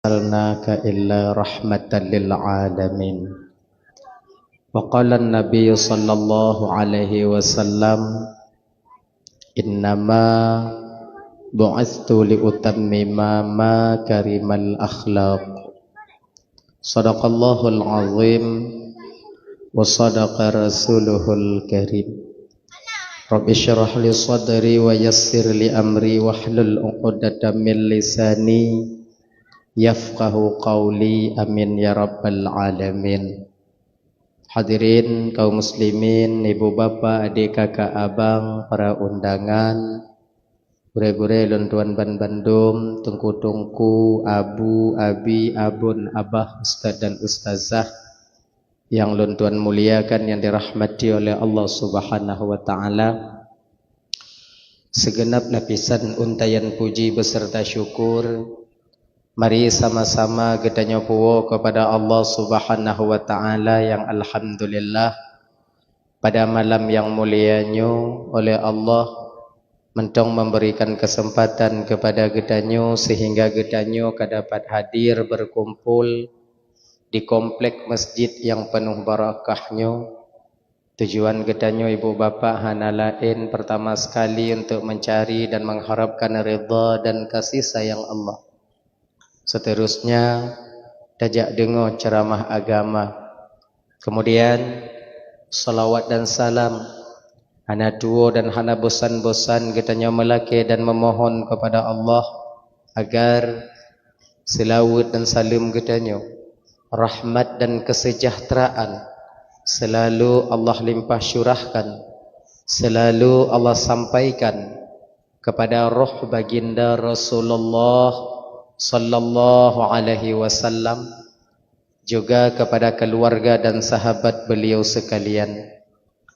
arsalnaka illa rahmatan lil alamin. Wa qala an-nabiy sallallahu alaihi wasallam, innama bu'itstu li utammima makarimal akhlaq. Shadaqallahul azim wa sadaqa rasuluhul karim. Rabbi syrah li sadri wa yassir li amri wahlul 'uqdatam min lisani yafqahu qawli, amin ya rabbal alamin. Hadirin kaum muslimin, ibu bapa, adik kakak abang, para undangan, gure-gure lontuan ban Bandung, tungku-tungku, abu, abi, abun, abah, ustaz dan ustazah yang lontuan muliakan, yang dirahmati oleh Allah Subhanahu wa taala. Segenap lapisan untayan puji beserta syukur, mari sama-sama kita nyopuwo kepada Allah Subhanahu wa taala yang alhamdulillah pada malam yang mulianya oleh Allah mentong memberikan kesempatan kepada gedanyo sehingga gedanyo dapat hadir berkumpul di komplek masjid yang penuh barakahnya. Tujuan gedanyo ibu bapa hana lain pertama sekali untuk mencari dan mengharapkan ridha dan kasih sayang Allah. Seterusnya tajak dengar ceramah agama. Kemudian salawat dan salam hana tuo dan hana bosan-bosan gedanyo melake dan memohon kepada Allah agar selawat dan salam gedanyo, rahmat dan kesejahteraan selalu Allah limpah syurahkan, selalu Allah sampaikan kepada roh baginda Rasulullah sallallahu alaihi wasallam, juga kepada keluarga dan sahabat beliau sekalian.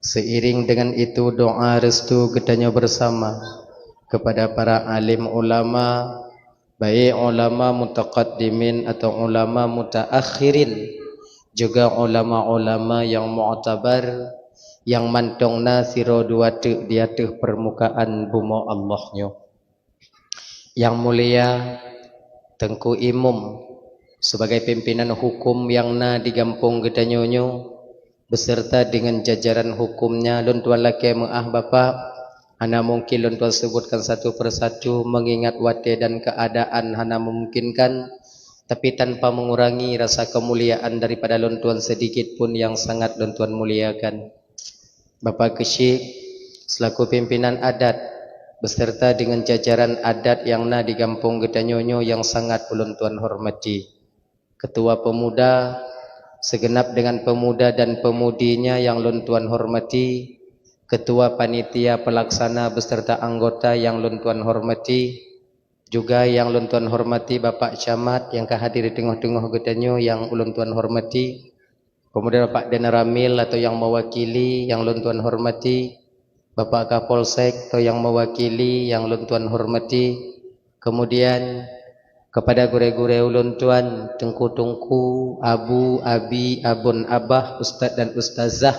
Seiring dengan itu doa restu gedanyo bersama kepada para alim ulama, baik ulama mutaqaddimin atau ulama mutaakhirin, juga ulama-ulama yang mu'tabar yang mantongna siro dua di atas permukaan bumi Allahnya. Yang mulia Tengku Imam sebagai pimpinan hukum yang digampung gedanyonyo beserta dengan jajaran hukumnya. Lontuan laki maah bapak, hana mungkin lontuan sebutkan satu persatu mengingat wate dan keadaan hana memungkinkan, tapi tanpa mengurangi rasa kemuliaan daripada lontuan sedikit pun yang sangat lontuan muliakan. Bapak Kesyik selaku pimpinan adat beserta dengan jajaran adat yang di kampung gedanyonyo yang sangat lontuan hormati. Ketua pemuda segenap dengan pemuda dan pemudinya yang lontuan hormati. Ketua panitia pelaksana beserta anggota yang lontuan hormati. Juga yang lontuan hormati Bapak Camat yang kehadir di tengah-tengah gedanyo yang lontuan hormati. Kemudian Bapak Denaramil atau yang mewakili yang lontuan hormati. Bapak Kapolsek atau yang mewakili yang lontuan hormati. Kemudian kepada gure-gure lontuan, tengku-tengku, abu, abi, abun, abah, ustaz dan ustazah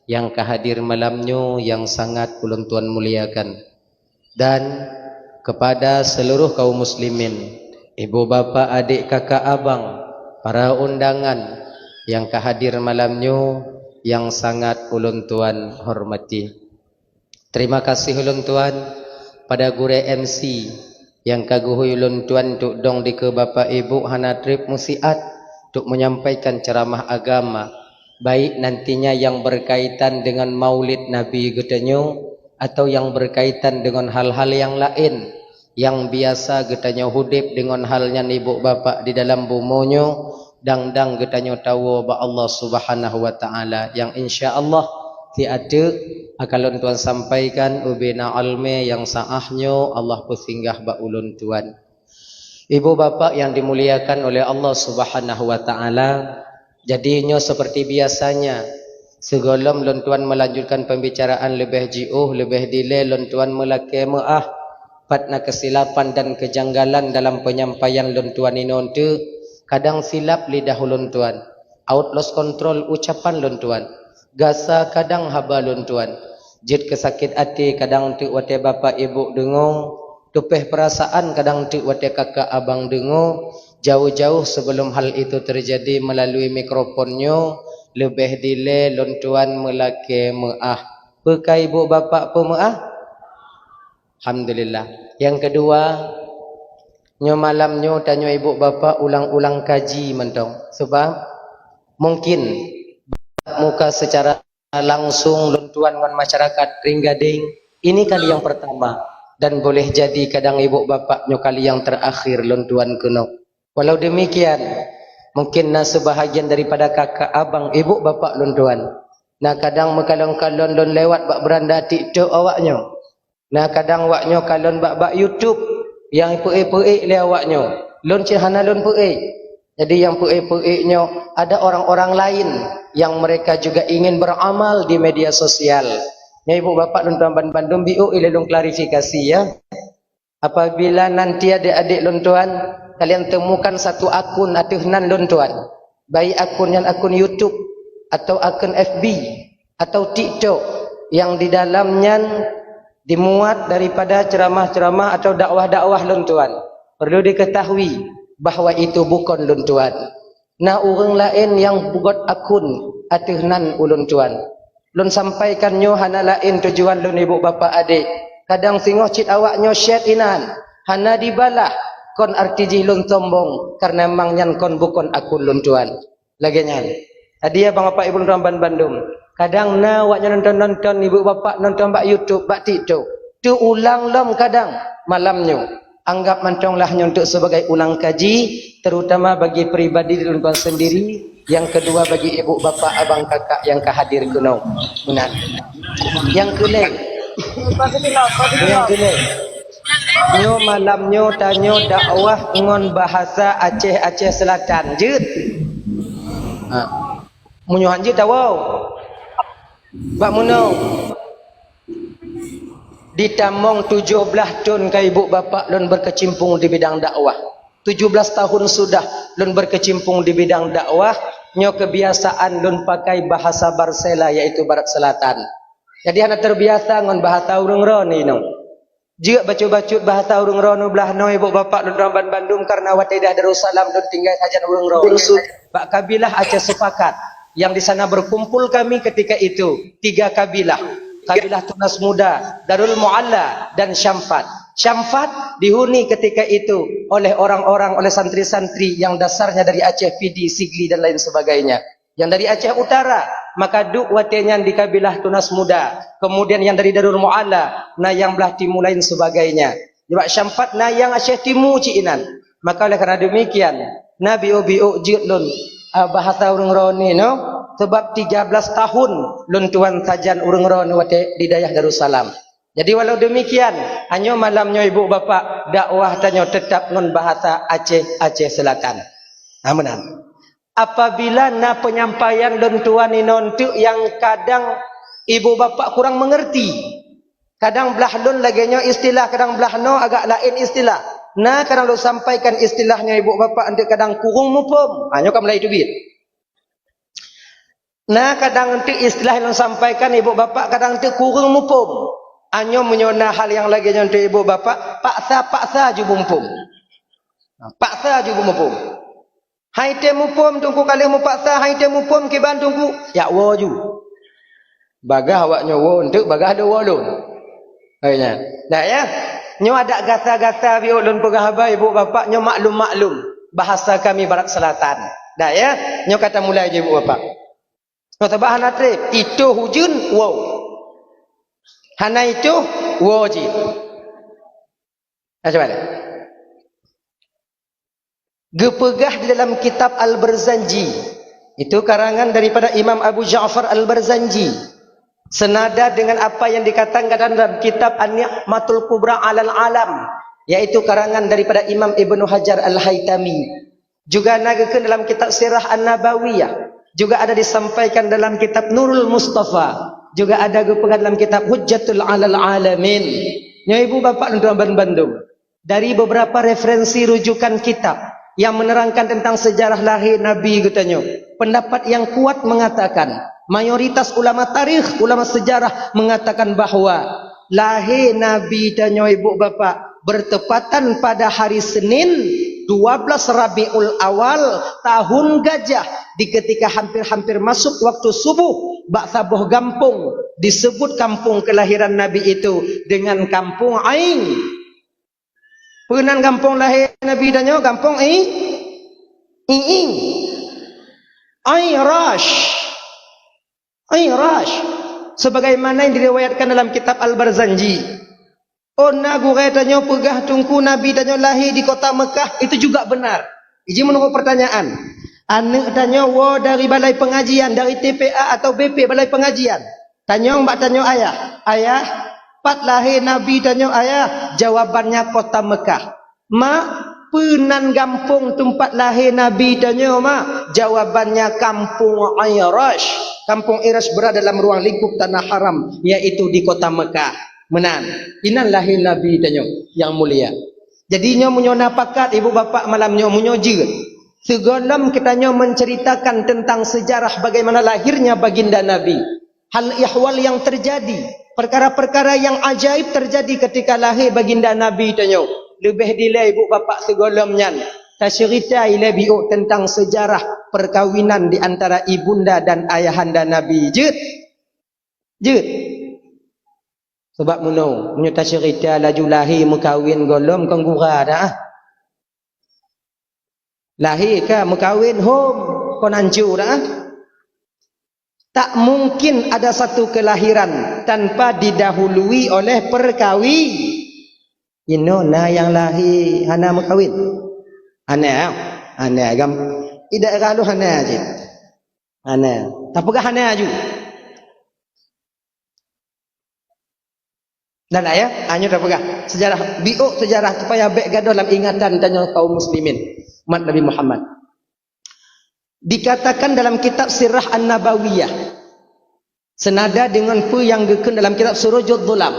yang kehadir malamnya yang sangat lontuan muliakan. Dan kepada seluruh kaum muslimin, ibu bapa, adik kakak abang, para undangan yang kehadir malamnya yang sangat ulun tuan hormati. Terima kasih ulun tuan pada gure MC yang kaguhui ulun tuan tuk dong di ke bapa ibu hana trip musiat tuk menyampaikan ceramah agama, baik nantinya yang berkaitan dengan maulid Nabi gedanyo atau yang berkaitan dengan hal-hal yang lain yang biasa getanyo hudip dengan halnya ibu bapa di dalam bumonyo, dang getanyo tahu ba Allah Subhanahu wa taala yang insyaallah tiada akan tuan sampaikan ubina alme yang saahnya Allah pesinggah ba ulun tuan. Ibu bapa yang dimuliakan oleh Allah Subhanahu wa taala, jadinya seperti biasanya sebelum lontuan melanjutkan pembicaraan lebih jauh lebih delay lontuan melake maah patna kesilapan dan kejanggalan dalam penyampaian lontuan inontu. Kadang silap lidah lontuan, out lost control ucapan lontuan, gasa kadang haba lontuan, jid kesakit hati kadang tu wate bapa ibu dengung, tupeh perasaan kadang tu wate kakak abang dengung, Jauh-jauh sebelum hal itu terjadi melalui mikrofonnya lebih dile lon tuan melake meah. Pekai ibu bapa pemeah? Alhamdulillah. Yang kedua, nyo malamnyo tanyo ibu bapa ulang-ulang kaji mentong. Sebab mungkin muka secara langsung lon tuan ngon masyarakat ringgading ini kali yang pertama dan boleh jadi kadang ibu bapa nyo kali yang terakhir lon tuan kuno. Walau demikian, mungkin sebahagian daripada kakak abang ibu bapa lon tuan. Nah kadang mekalon-kalon lon lewat bak beranda TikTok awaknyo. Nah kadang waknyo kalon bak YouTube yang peik-peik le awaknyo. Lon cihana lon peik. Jadi yang peik-peiknyo ada orang-orang lain yang mereka juga ingin beramal di media sosial. Ya ibu bapa lon tuan Bandung biu ilelung klarifikasi ya. Apabila nanti adik-adik lon tuan kalian temukan satu akun atuhnan lon tuan, baik akun YouTube atau akun FB atau TikTok yang di dalamnya dimuat daripada ceramah-ceramah atau dakwah-dakwah lon tuan, perlu diketahui bahawa itu bukan lon tuan. Nah orang lain yang buat akun atuhnan ulun tuan, lon sampaikan nyo hana lain tujuan lon ibu bapa adik. Kadang singoh cit awaknyo share inan hana dibalah kon artiji lun sombong karena mangnya kon bukan akun lun tuan. Lagi nyan. Tadi ya bang apa ibu tuan Bandung. Kadang na waknya nonton ibu bapak nonton bak YouTube, bak TikTok. Tu ulang lom kadang malamnya. Anggap manconglah untuk sebagai ulang kaji, terutama bagi pribadi lun tuan sendiri. Yang kedua bagi ibu bapak abang kakak yang kehadir kuno. Benar. Yang kelek. Yang kelek. Nyo malamnyo tanyo dakwah ngon bahasa Aceh Selatan jeut. Ha. Munyo hanji tawau. Bak muno. Ditamong 17 tahun ka ibu bapa lon berkecimpung di bidang dakwah. 17 tahun sudah lon berkecimpung di bidang dakwah, nyo kebiasaan lon pakai bahasa Barsela yaitu Barat Selatan. Jadi anak terbiasa ngon bahasa urang roni no. Jika baca-baca bahasa urang rono belah no ibu bapa lun Ramban Bandung karena watidah Darussalam lun tinggal saja urang rono. Pak kabilah Aceh sepakat yang di sana berkumpul kami ketika itu 3 kabilah. Kabilah Tunas Muda, Darul Mualla dan Syamfat. Syamfat dihuni ketika itu oleh orang-orang oleh santri-santri yang dasarnya dari Aceh, Pidi, Sigli dan lain sebagainya. Yang dari Aceh Utara maka duk watenya di kabilah Tunas Muda, kemudian yang dari Darul Mualla nah yang belah timur lain sebagainya. Sebab Syamfat nah yang Aceh Timur ciinan. Maka oleh karena demikian Nabi biu jitlun bahasa urang roni no sebab 13 tahun lun tuan sajan urang roni wate di daerah Darussalam. Jadi walau demikian hanya malamnya ibu bapa dakwah tanyo tetap ngon bahasa Aceh Selatan. Aman. Apabila na penyampaian lun tuan inontu yang kadang ibu bapa kurang mengerti. Kadang belah lun laginya istilah, kadang belah no agak lain istilah. Nah kadang lu sampaikan istilahnya ibu bapa nanti kadang kurung mupum. Hanya kamu lah itu bit. Nah kadang nanti istilah yang sampaikan ibu bapa kadang nanti kurung mupum. Hanya menyona hal yang laginya untuk ibu bapa paksa ju mumpum. Paksa ju mumpum. Hai temu pom tungku kali mu paksa hai temu pom ke bandungku ya waju bagah awaknya wo untuk bagah ada wolun ayah dah ya nyo ada gasa-gasa bi ulun pegahaba ibu bapak nyo maklum bahasa kami Barat Selatan dah ya nyo kata mulai je ibu bapak nyo tabahan atre itu hujun wow hana itu woji macam mana gepegah di dalam kitab Al-Barzanji itu karangan daripada Imam Abu Ja'far Al-Barzanji senada dengan apa yang dikatakan dalam kitab An-Ni'matul Kubra 'alal Alam yaitu karangan daripada Imam Ibnu Hajar Al-Haytami juga nagakeun dalam kitab Sirah An-Nabawiyah juga ada disampaikan dalam kitab Nurul Mustafa juga ada gepegah dalam kitab Hujjatul 'alal Alamin nya ibu bapak dan tuan Bandung dari beberapa referensi rujukan kitab yang menerangkan tentang sejarah lahir Nabi katanya. Pendapat yang kuat mengatakan, mayoritas ulama tarikh, ulama sejarah mengatakan bahawa lahir Nabi dan ibu bapa bertepatan pada hari Senin 12 Rabiul Awal tahun gajah, di ketika hampir-hampir masuk waktu subuh, bak sabuh kampung disebut kampung kelahiran Nabi itu dengan kampung Ain. Penan kampung lahir Nabi danyo kampung Iing. Airash. Sebagaimana yang diriwayatkan dalam kitab Al-Barzanji. Ona gurai tanya pegah tungku Nabi tanya lahir di kota Mekah, itu juga benar. Iji menunggu pertanyaan. Anak tanya wo dari balai pengajian, dari TPA atau BP balai pengajian. Tanya mbak tanya ayah. Ayah, pat lahir Nabi tanya ayah. Jawabannya kota Mekah. Mak, penan kampung tempat lahir Nabi tanya mak. Jawabannya kampung Airash. Kampung Airash berada dalam ruang lingkup tanah haram, yaitu di kota Mekah. Menan. Inan lahir Nabi tanya yang mulia. Jadinya menyona pakat ibu bapa malamnya menyoji. Segalam kitanya menceritakan tentang sejarah bagaimana lahirnya baginda Nabi. Hal ihwal yang terjadi, perkara-perkara yang ajaib terjadi ketika lahir baginda Nabi tanya. Lebih dile ibu bapa segalamnya. Tak cerita lebih tentang sejarah perkawinan di antara ibunda dan ayahanda Nabi. Jut. Sebab munyo tak cerita laju lahir mekawin golom kang gura dah. Lahir ke mekawin home kon hancur dah. Tak mungkin ada satu kelahiran tanpa didahului oleh perkawin. Na yang lahir hana mekawin. Hana gam tidak kalau hana aja. Hana. Tapakah hana aju. Dan ayah, hanya dah pegah sejarah sejarah supaya baik gaduh dalam ingatan tanya kaum muslimin umat Nabi Muhammad. Dikatakan dalam kitab Sirah An-Nabawiyah senada dengan pu yang dikun dalam kitab Surujud Dhulam.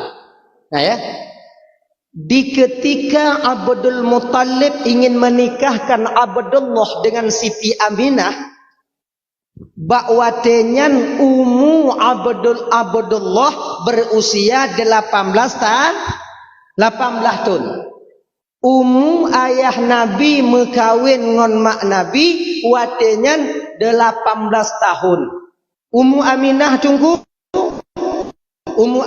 Nah ya. Di ketika Abdul Muttalib ingin menikahkan Abdullah dengan Siti Aminah, bakwatenyan Abdullah berusia 18 tahun. Ayah Nabi mekawin ngon mak Nabi watenyan 18 tahun. Aminah tunggu.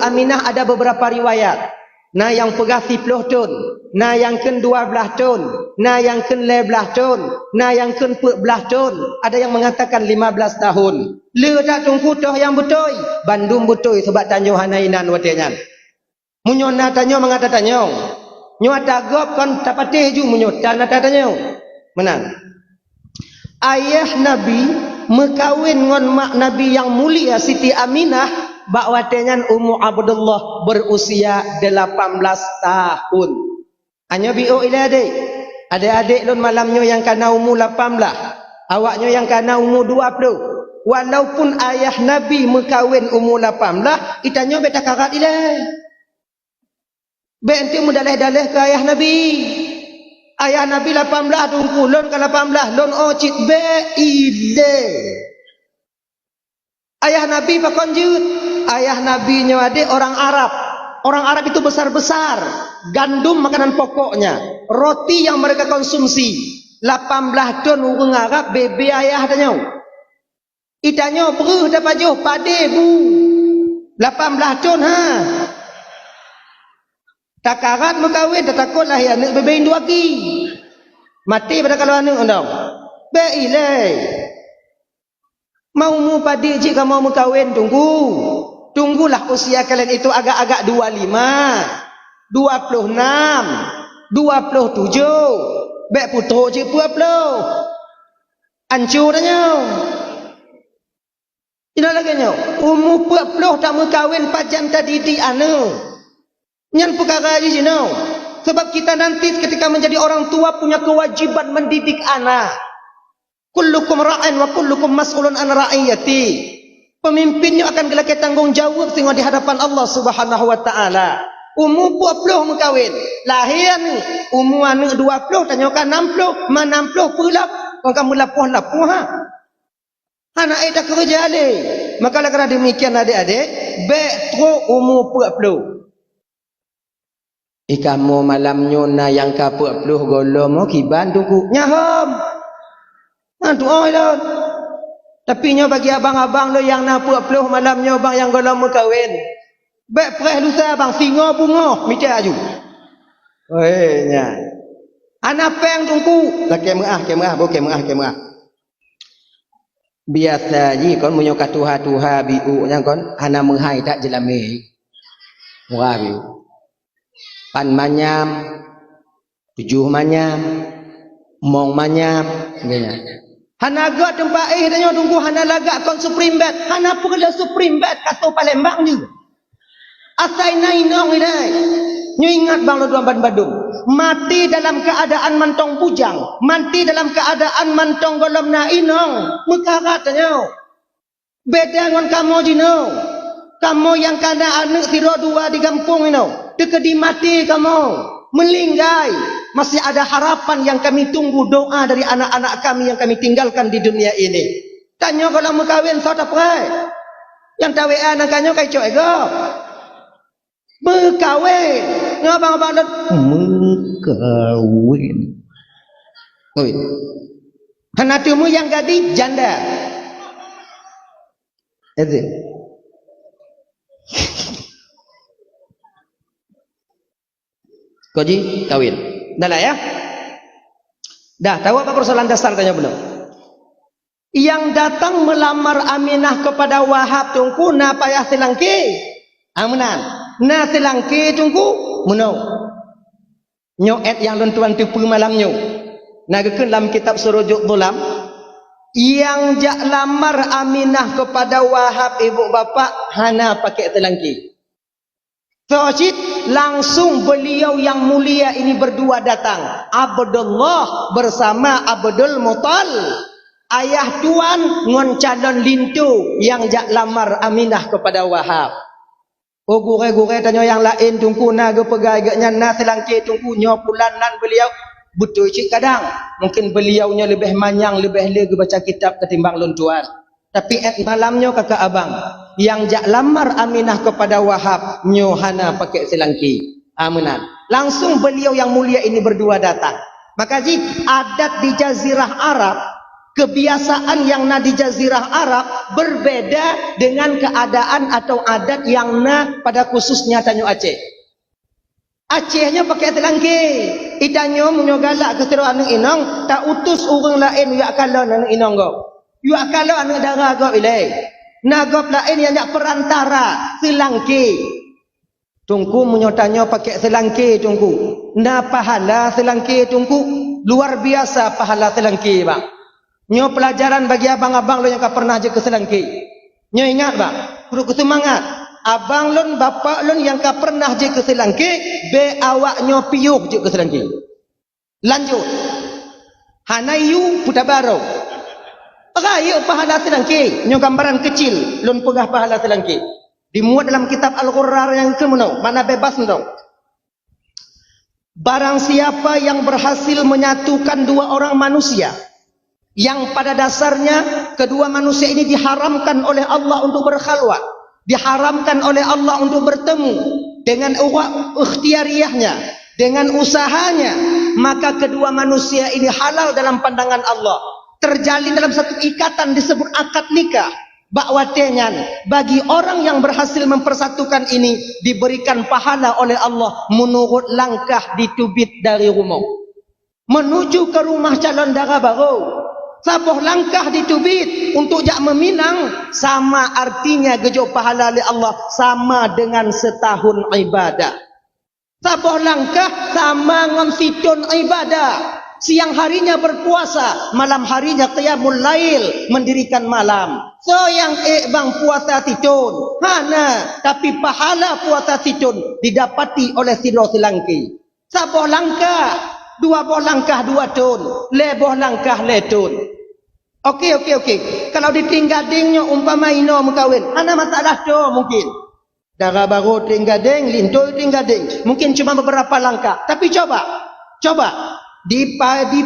Aminah ada beberapa riwayat. Nah yang pegah 10 tahun, nah yang ken 12 tahun, nah yang ken 11 tahun, nah yang ken 14 tahun, ada yang mengatakan 15 tahun. Le tak tunggu toh yang betul. Bandung betul sebab tanyo hanainan watenyan. Munyo na tanyo mengata tanyo. Nyo atagop kon tapateh ju munyo tan tanyo. Menang. Ayah Nabi mekawin ngon mak Nabi yang mulia Siti Aminah. Bakwatenyan Abdullah berusia 18 tahun. Hanya bio ila adik. Adik-adik lon malamnya yang kana umur 18. Awaknya yang kana umur 20. Walaupun ayah Nabi mekawin umur 18, itanya beta karat ila. Be enti mudaleh-daleh ke ayah Nabi. Ayah Nabi 18 tunggu lon ke 18 lon ocit be ide. Ayah Nabi pakon jut. Ayah Nabi nyawade orang Arab. Orang Arab itu besar-besar. Gandum makanan pokoknya. Roti yang mereka konsumsi. 18 ton orang Arab bebe ayah tanya. Itanya beruh dapat jauh pade bu. 18 ton ha. Takarat mekawin tak takutlah ya anak bebe indu lagi. Mati pada kalau anak undang. Be ilai. Mau mu padi jika mau mekawin tunggulah usia kalian itu agak-agak 25 26 27 bek putruk je 20 hancur tanya tidak lagi nyo umur 20 tak mekawin pajan tadi di anu nyan perkara di sini sebab kita nanti ketika menjadi orang tua punya kewajiban mendidik anak. Kullukum ra'in wa kullukum mas'ulun an ra'iyati. Pemimpinnya akan gelake tanggung jawab tengok di hadapan Allah Subhanahu wa taala. Umur 20 mekawin. Lahir ni umur anak 20 tanyakan 60, mana 60 pula kamu lapuh-lapuh ha. Anak dah kerja le. Maka kerana demikian adik-adik, baik teruk umur 40. Ikamu malamnya na yang kapuk peluh golom kiban tungku nyaham. Nantu oi. Tapi nyo bagi abang-abang lo yang napuk peluh malamnya bang yang golom kawin. Baik pereh lusa bang singa bunga micah aju. Oi nya. Ana peng tungku. Lah kemerah, bo kemerah. Biasa ji kon munyo katuha-tuha biu nya kon ana menghai tak jelame. Murah biu. Pan manyam, 7 manyam, mong manyam, ngenya. Hana agak tempat tanya tunggu hana lagak kon supreme bet. Hana perlu supreme bet kato Palembang ni. Asai nainong ilai. Nyo ingat bang lo duan badum. Mati dalam keadaan mantong bujang, mati dalam keadaan mantong golom na inong. Mekarat tanya. Beda ngon kamu jino. Kamu yang kana anak tiro dua di kampung ino. Dekedi mati kamu. Melinggai. Masih ada harapan yang kami tunggu doa dari anak-anak kami yang kami tinggalkan di dunia ini. Tanya kalau mau kahwin saudara perai. Yang tawean angkanya kai cok ego. Berkahwin. Ngabang-abang dan berkahwin. Oi. Hanatumu yang gadis janda. Itu. Koji kawin. Dah lah ya. Dah tahu apa persoalan dasar tanya belum? Yang datang melamar Aminah kepada Wahab tungku na payah selangki. Amunan. Na selangki tungku munau. Nyoet yang lentuan tipu malam nyu. Nagakeun dalam kitab Surujuk Dhulam yang jak lamar Aminah kepada Wahab ibu bapa hana pakai selangki. Tauhid langsung beliau yang mulia ini berdua datang. Abdullah bersama Abdul Muttal. Ayah tuan ngon calon lintu yang jak lamar Aminah kepada Wahab. Oh gure-gure tanya yang lain tungku na ge pegai ge nyana selangki tungku nyo pulanan beliau betul cik kadang. Mungkin beliaunya lebih manyang lebih lege baca kitab ketimbang lon tuan. Tapi malamnya kakak abang yang jak lamar Aminah kepada Wahab nyo hana pakai selangki. Aminan. Langsung beliau yang mulia ini berdua datang. Maka jik adat di Jazirah Arab, kebiasaan yang na di Jazirah Arab berbeda dengan keadaan atau adat yang na pada khususnya Tanyo Aceh. Acehnya pakai selangki. Itanyo munyo galak ke seru anu inong tak utus orang lain yak kalon anu inong go. Yak kalau anu darah go ilai. Nagop lain yang jak perantara selangki. Tungku menyotanyo pakai selangki tungku. Na pahala selangki tungku luar biasa pahala selangki bang. Nyo pelajaran bagi abang-abang lo yang tak pernah je ke selangki. Nyo ingat bang, kudu semangat. Abang lon bapak lon yang tak pernah je ke selangki, be awak nyo piuk je ke selangki. Lanjut. Hanayu putabaro. Raya pahala selangki. Nyo gambaran kecil lon pegah pahala selangki. Dimuat dalam kitab Al-Qur'an yang kemudian mana bebas dong. Barang siapa yang berhasil menyatukan dua orang manusia yang pada dasarnya kedua manusia ini diharamkan oleh Allah untuk berkhalwat, diharamkan oleh Allah untuk bertemu dengan ikhtiariyahnya, dengan usahanya, maka kedua manusia ini halal dalam pandangan Allah. Terjalin dalam satu ikatan disebut akad nikah. Bakwatenyan bagi orang yang berhasil mempersatukan ini diberikan pahala oleh Allah menurut langkah ditubit dari rumah menuju ke rumah calon dara baru. Sabuh langkah ditubit untuk jak meminang sama artinya gejo pahala oleh Allah sama dengan setahun ibadah. Sabuh langkah sama dengan situn ibadah. Siang harinya berpuasa, malam harinya qiyamul lail, mendirikan malam. So yang bang puasa situn, hana, tapi pahala puasa situn didapati oleh silo selangki. Sabuh langkah, dua boh langkah dua tun, leboh langkah letun. Okey. Kalau ditinggadingnya umpama ino mengkawin, ana masalah tu mungkin. Dara baru tinggading, lintu tinggading. Mungkin cuma beberapa langkah. Tapi coba. Di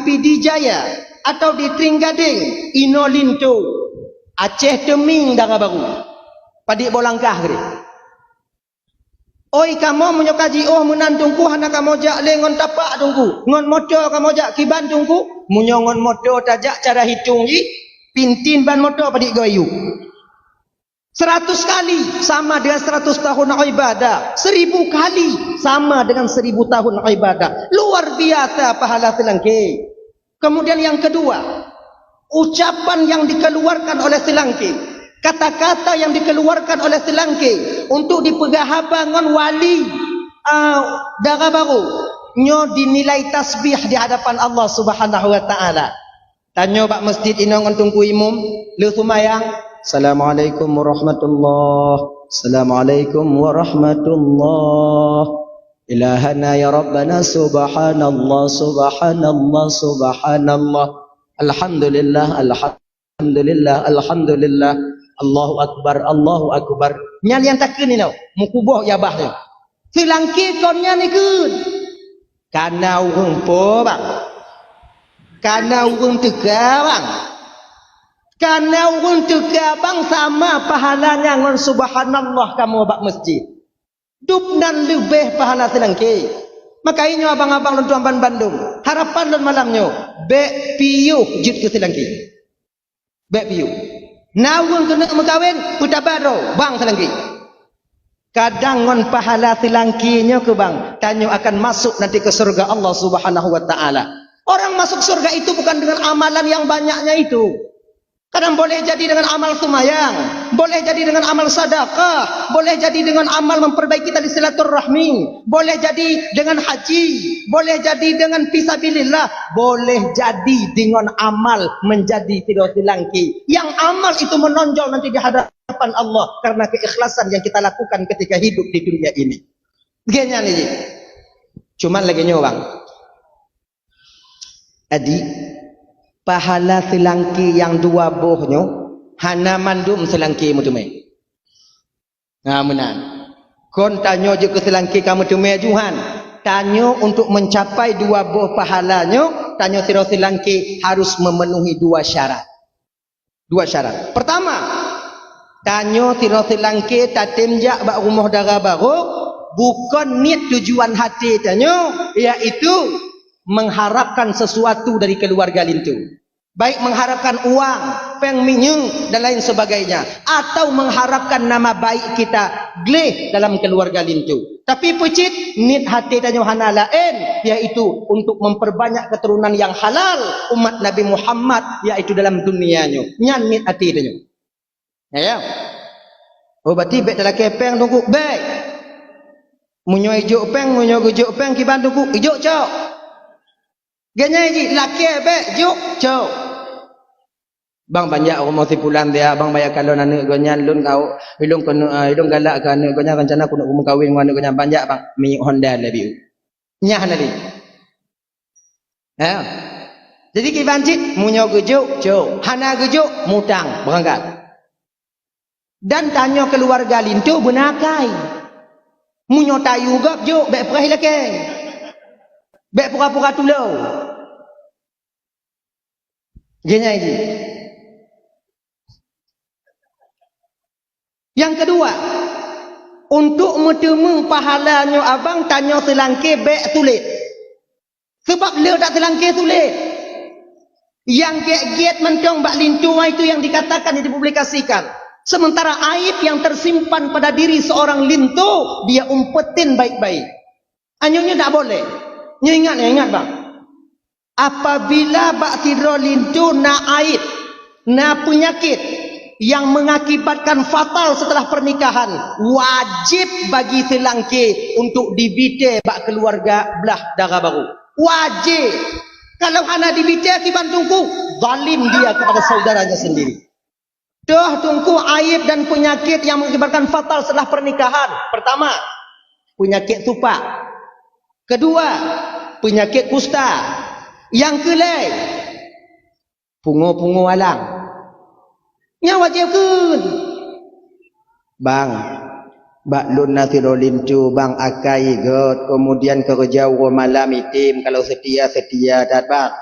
PD Jaya atau di Tringgading, ino lintu. Aceh teming dara baru. Padik bolangkah gede. Oi kamu menyokaji oh menantungku hana kamu jak lengon tapak tungku. Ngon motor kamu jak kiban tungku. Munyongon motor tajak cara hitung ji. Pintin ban motor padik goyu. 100 kali sama dengan 100 tahun ibadah. 1000 kali sama dengan 1000 tahun ibadah. Luar biasa pahala selangki. Kemudian yang kedua, ucapan yang dikeluarkan oleh selangki, kata-kata yang dikeluarkan oleh selangki untuk dipegahabangan wali darah baru nyo dinilai tasbih di hadapan Allah Subhanahu wa taala. Tanyo bak masjid inong tungku imum lu sumayang. Assalamualaikum warahmatullahi. Assalamualaikum warahmatullahi. Ilahana ya Rabbana subhanallah subhanallah subhanallah. Alhamdulillah alhamdulillah alhamdulillah. Allahu akbar Allahu akbar. Nyan yang takun ni tau. Mukuboh ya bahnya. Selangki konnya ni kun. Kana urang po bang. Kana urang tega bang. Kana urang tega bang sama pahalanya ngon subhanallah kamu bak masjid. Dup dan lebih pahala selangki. Makanya abang-abang dan tuan Bandung, harapan dan malamnya bek piu jut ke selangki. Bek piu. Nawang kena megawin utabaro bang selangki. Kadang ngon pahala selangkinya ke bang, tanyo akan masuk nanti ke surga Allah Subhanahu wa taala. Orang masuk surga itu bukan dengan amalan yang banyaknya itu. Kadang boleh jadi dengan amal sumayang, boleh jadi dengan amal sedekah, boleh jadi dengan amal memperbaiki tali silaturahmi, boleh jadi dengan haji, boleh jadi dengan fisabilillah, boleh jadi dengan amal menjadi tidak silangki. Yang amal itu menonjol nanti di hadapan Allah karena keikhlasan yang kita lakukan ketika hidup di dunia ini. Begini nih. Cuman lagi nyobang. Adi pahala selangki yang dua bohnya hana mandum selangki mutume. Ngamenan. Kon tanyo je ke selangki kamu tume juhan. Tanyo untuk mencapai dua boh pahalanya, tanyo sira selangki harus memenuhi dua syarat. Dua syarat. Pertama, tanyo sira selangki tatimjak bak rumah dara baru bukan niat tujuan hati tanyo iaitu mengharapkan sesuatu dari keluarga lintu. Baik mengharapkan uang, peng minyak dan lain sebagainya, atau mengharapkan nama baik kita gleh dalam keluarga lintu. Tapi pucit niat hati tanyo hana lain, yaitu untuk memperbanyak keturunan yang halal umat Nabi Muhammad, yaitu dalam dunianya. Nyan niat hati tanyo. Ya. Oh berarti baik dalam kepeng tunggu baik. Munyo ijo peng, munyo gujo peng kiban tunggu ijo cok. Ganya ji laki be juk cok. Bang banyak orang mesti pulang dia bang banyak kalau anak gonya lun kau hidung kena hidung galak kan anak gonya rencana aku nak kahwin dengan anak gonya banyak bang minyak Honda lebih. Nyah nadi. Ya. Jadi kibancit munyo gujuk cok. Hana gujuk mutang berangkat. Dan tanya keluarga lintu benakai. Munyo tayu gap juk be perih laki. Be pura-pura tulau. Gini ini. Yang kedua, untuk bertemu pahalanya abang tanya selangki bek sulit. Sebab dia tak selangki sulit. Yang giat-giat mentong bak lintu itu yang dikatakan yang dipublikasikan. Sementara aib yang tersimpan pada diri seorang lintu dia umpetin baik-baik. Anyonya tak boleh. Ingat bang. Apabila bak sidro lintu na aib, na penyakit yang mengakibatkan fatal setelah pernikahan, wajib bagi selangki untuk dibite bak keluarga belah darah baru. Wajib. Kalau hana dibite akibat tungku, zalim dia kepada saudaranya sendiri. Dah tungku aib dan penyakit yang mengakibatkan fatal setelah pernikahan. Pertama, penyakit tupak. Kedua, penyakit kusta. Yang kelai, pungu-pungu alang. Yang wajib kun. Bang, bak lun nasi rolincu bang akai got. Kemudian kerja malam itim. Kalau setia dat bang.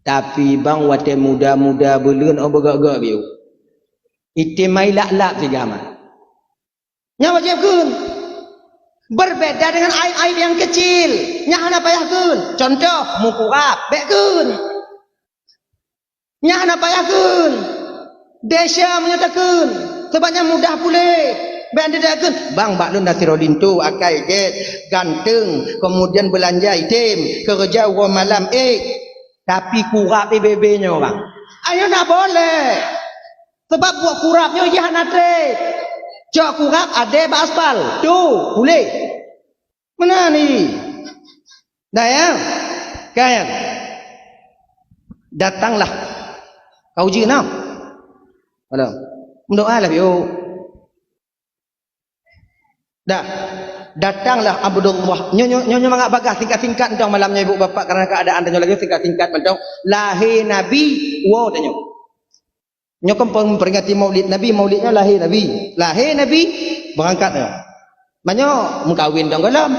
Tapi bang wate muda-muda belun oh begak-gak biu. Itim mai lak-lak tiga mah. Yang wajib kun. Berbeda dengan aib-aib yang kecil. Nya hana payahkeun. Contoh mukurap bekeun. Nya hana payahkeun. Desa menyatakeun. Sebabnya mudah pulih. Bang dedakeun, bang baklun nasirolin tu akai get ganteng, kemudian belanja item, kerja orang malam tapi kurap PBB-nya orang. Ayo tak boleh. Sebab buat kurapnya dia hanate. Cak kurap ada aspal. Tu, boleh. Mana ni? Dah ya? Kan? Datanglah. Kau uji kenal? Ada. Mendoalah yo. Dah. Datanglah Abdullah. Nyonya mangak bagah singkat-singkat entong malamnya ibu bapa karena keadaan tanyo lagi singkat-singkat entong lahir Nabi wo tanyo. Nyo kan peringati Maulid Nabi, maulidnya lahir Nabi. Lahir Nabi berangkatnya. Banyo mengkawin dong galam.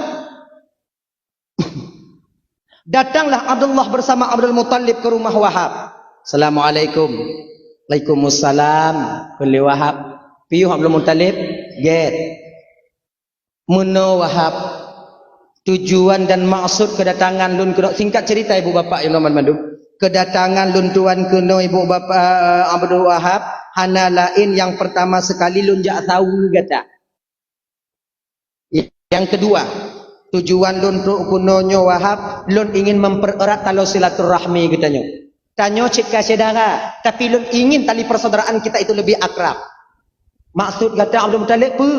Datanglah Abdullah bersama Abdul Muttalib ke rumah Wahab. Assalamualaikum. Waalaikumsalam. Kulli Wahab. Piyu Abdul Muttalib? Get. Muno Wahab. Tujuan dan maksud kedatangan lun kuno singkat cerita ibu bapa yang normal mandu. Kedatangan lun tuan kuno ibu bapa Abdul Wahab hana lain yang pertama sekali lun jak tahu kata. Yang kedua, tujuan lun kunonyo Wahab lun ingin mempererat tali silaturahmi katanya. Tanyo cik kasih saudara, tapi lun ingin tali persaudaraan kita itu lebih akrab. Maksud kata Abdul Muttalib pu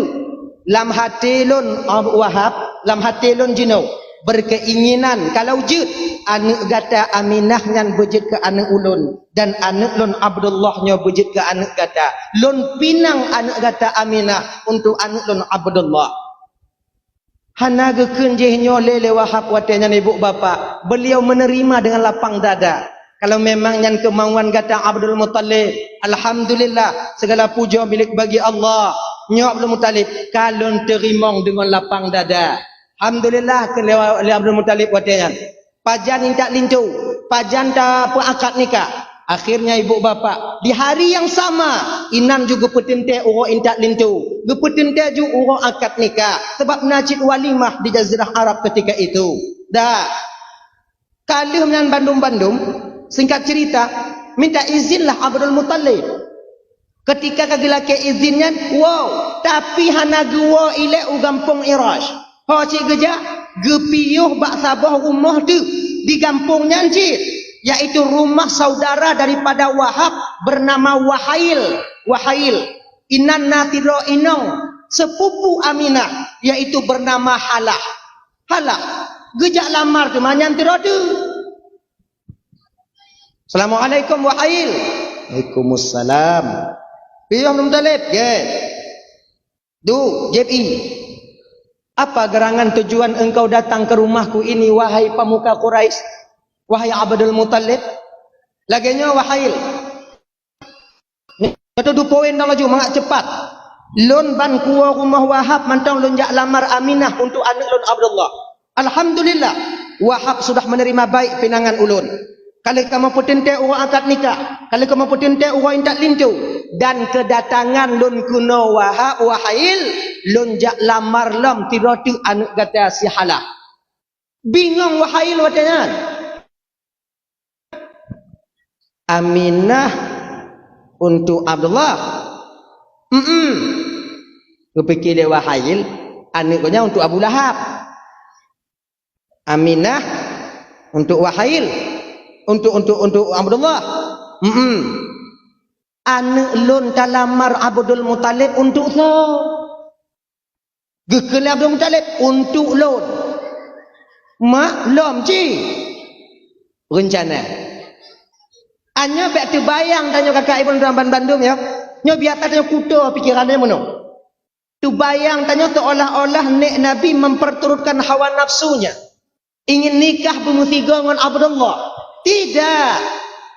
lam hati lun Wahab, lam hati lun jino berkeinginan kalau jut anak gata Aminah nyan bejit ke anak ulun dan anak lun Abdullah nyo bejit ke anak gata lun pinang anak gata Aminah untuk anak lun Abdullah. Hana gekeun jehnyo lele Wahab watenya ibu bapa, beliau menerima dengan lapang dada. Kalau memang yang kemauan kata Abdul Muttalib, alhamdulillah segala puja milik bagi Allah. Nyo Abdul Muttalib kalon terimong dengan lapang dada. Alhamdulillah ke Abdul Muttalib watenya. Pajan intak lintu, pajan ta akad nikah. Akhirnya ibu bapa di hari yang sama inan juga petente uro intak lintu. Gepetente juga uro akad nikah. Sebab najib walimah di Jazirah Arab ketika itu. Dah. Kalih dengan Bandung-Bandung, singkat cerita, minta izinlah Abdul Muttalib. Ketika kagilake izinnya, wow, tapi hana gua ile u gampung Irash. Ho cik geja, gepiyuh bak sabah rumah tu di kampungnya cik, yaitu rumah saudara daripada Wahab bernama Wahail. Wahail. Inan natiro inong sepupu Aminah yaitu bernama Halah. Halah. Gejak lamar tu manyan tiro tu. Assalamualaikum Wahail. Waalaikumsalam. Piyah Abdul Muttalib, Du, JPI. Apa gerangan tujuan engkau datang ke rumahku ini wahai pemuka Quraisy? Wahai Abdul Muttalib. Laginya Wahail. Itu 2 poin dah laju mangak cepat. Lun ban kuah rumah Wahab mantang lun jak lamar Aminah untuk anak lun Abdullah. Alhamdulillah Wahab sudah menerima baik pinangan ulun. Kalau kamu potente orang akad nikah, kalau kamu potente orang intak lintu dan kedatangan lun kuno Wahab Wahail lun jak lamar lam tiratu anak kata si Halah. Bingung Wahail watanya. Aminah untuk Abdullah. Kepikir dia Wahail anaknya untuk Abu Lahab. Aminah untuk Wahail. Untuk Abdullah. Anak lun talamar Abdul Muttalib untuk so. Gekele Abdul Muttalib untuk lun. Maklum ci. Rencana. Anya bek terbayang tanya kakak ibu dalam Bandung ya. Nyo biar tanya kuda pikirannya mana. Terbayang tanya seolah-olah nek Nabi memperturutkan hawa nafsunya. Ingin nikah bermusika dengan Abdullah. Tidak.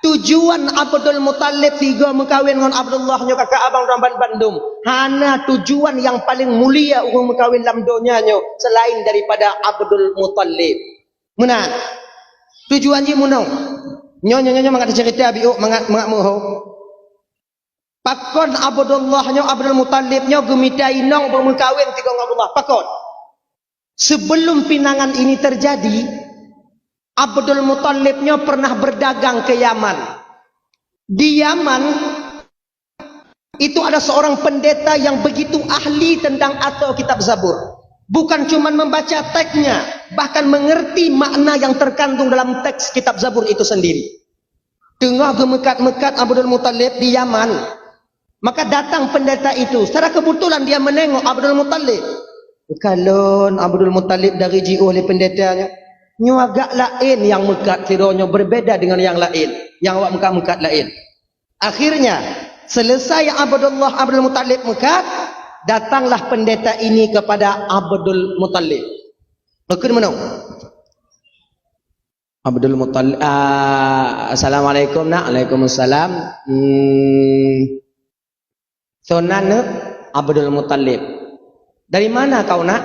Tujuan Abdul Muttalib tiga mengkawin dengan Abdullah nyo kakak abang dalam Bandung. Hana tujuan yang paling mulia orang mengkawin dalam dunia nyo selain daripada Abdul Muttalib. Mana? Tujuan je munong. Nyonya mangkat cerita biuk mangkat moho. Pakon Abdullah nyo Abdul Muttalib nyo gemitai nong bermengkawin tiga dengan Abdullah. Pakon. Sebelum pinangan ini terjadi, Abdul Muthalibnya pernah berdagang ke Yaman. Di Yaman itu ada seorang pendeta yang begitu ahli tentang atau kitab Zabur. Bukan cuma membaca teksnya, bahkan mengerti makna yang terkandung dalam teks kitab Zabur itu sendiri. Tengah gemekat-mekat Abdul Muthalib di Yaman, maka datang pendeta itu. Secara kebetulan dia menengok Abdul Muthalib. Kalau Abdul Muthalib dari jiu oleh pendetanya, nyo agak lain yang mekat kiranya, berbeda dengan yang lain, yang awak mekat-mekat lain. Akhirnya selesai Abdul Muthalib mekat, datanglah pendeta ini kepada Abdul Muthalib. Maka mana? Abdul Muthalib, assalamualaikum nak. Waalaikumsalam. Sonan Abdul Muthalib. Dari mana kau nak?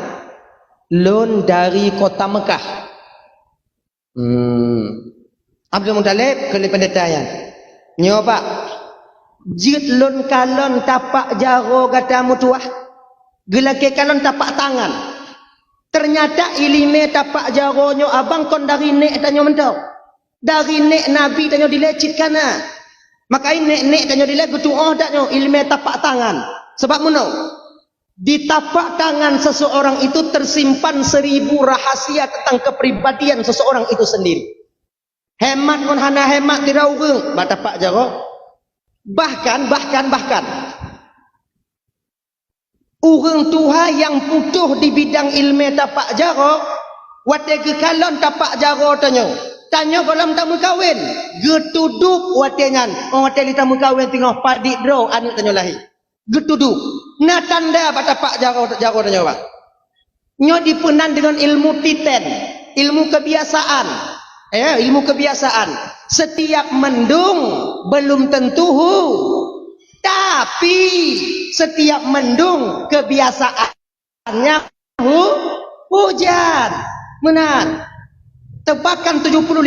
Lon dari kota Mekah. Abdul Muthalib ke pendeta yang nyo pak jit lon kalon tapak jaro kata mutuah gelake kalon tapak tangan. Ternyata ilime tapak jaronyo abang kon dari nek tanyo mentau. Dari nek nabi tanyo dilecit kana. Maka nek tanyo dilecit doa taknyo ilime tapak tangan. Sebab muno di tapak tangan seseorang itu tersimpan 1000 rahasia tentang kepribadian seseorang itu sendiri. Hemat kon hana hemat tidak urung batapak jaro. Bahkan urang tuha yang putuh di bidang ilmu tapak jaro, wate ke kalon tapak jaro tanyo kolam tamu kawin, getuduk wate ngan, wate li tamu kawin tengah padik draw anak tanyo lahir. Getuduk. Na tanda batapak jaro tanyo pak. Nyo dipenan dengan ilmu titen, ilmu kebiasaan. Ilmu kebiasaan. Setiap mendung belum tentu tapi setiap mendung kebiasaannya hujan. Menan. Tebakan 75%.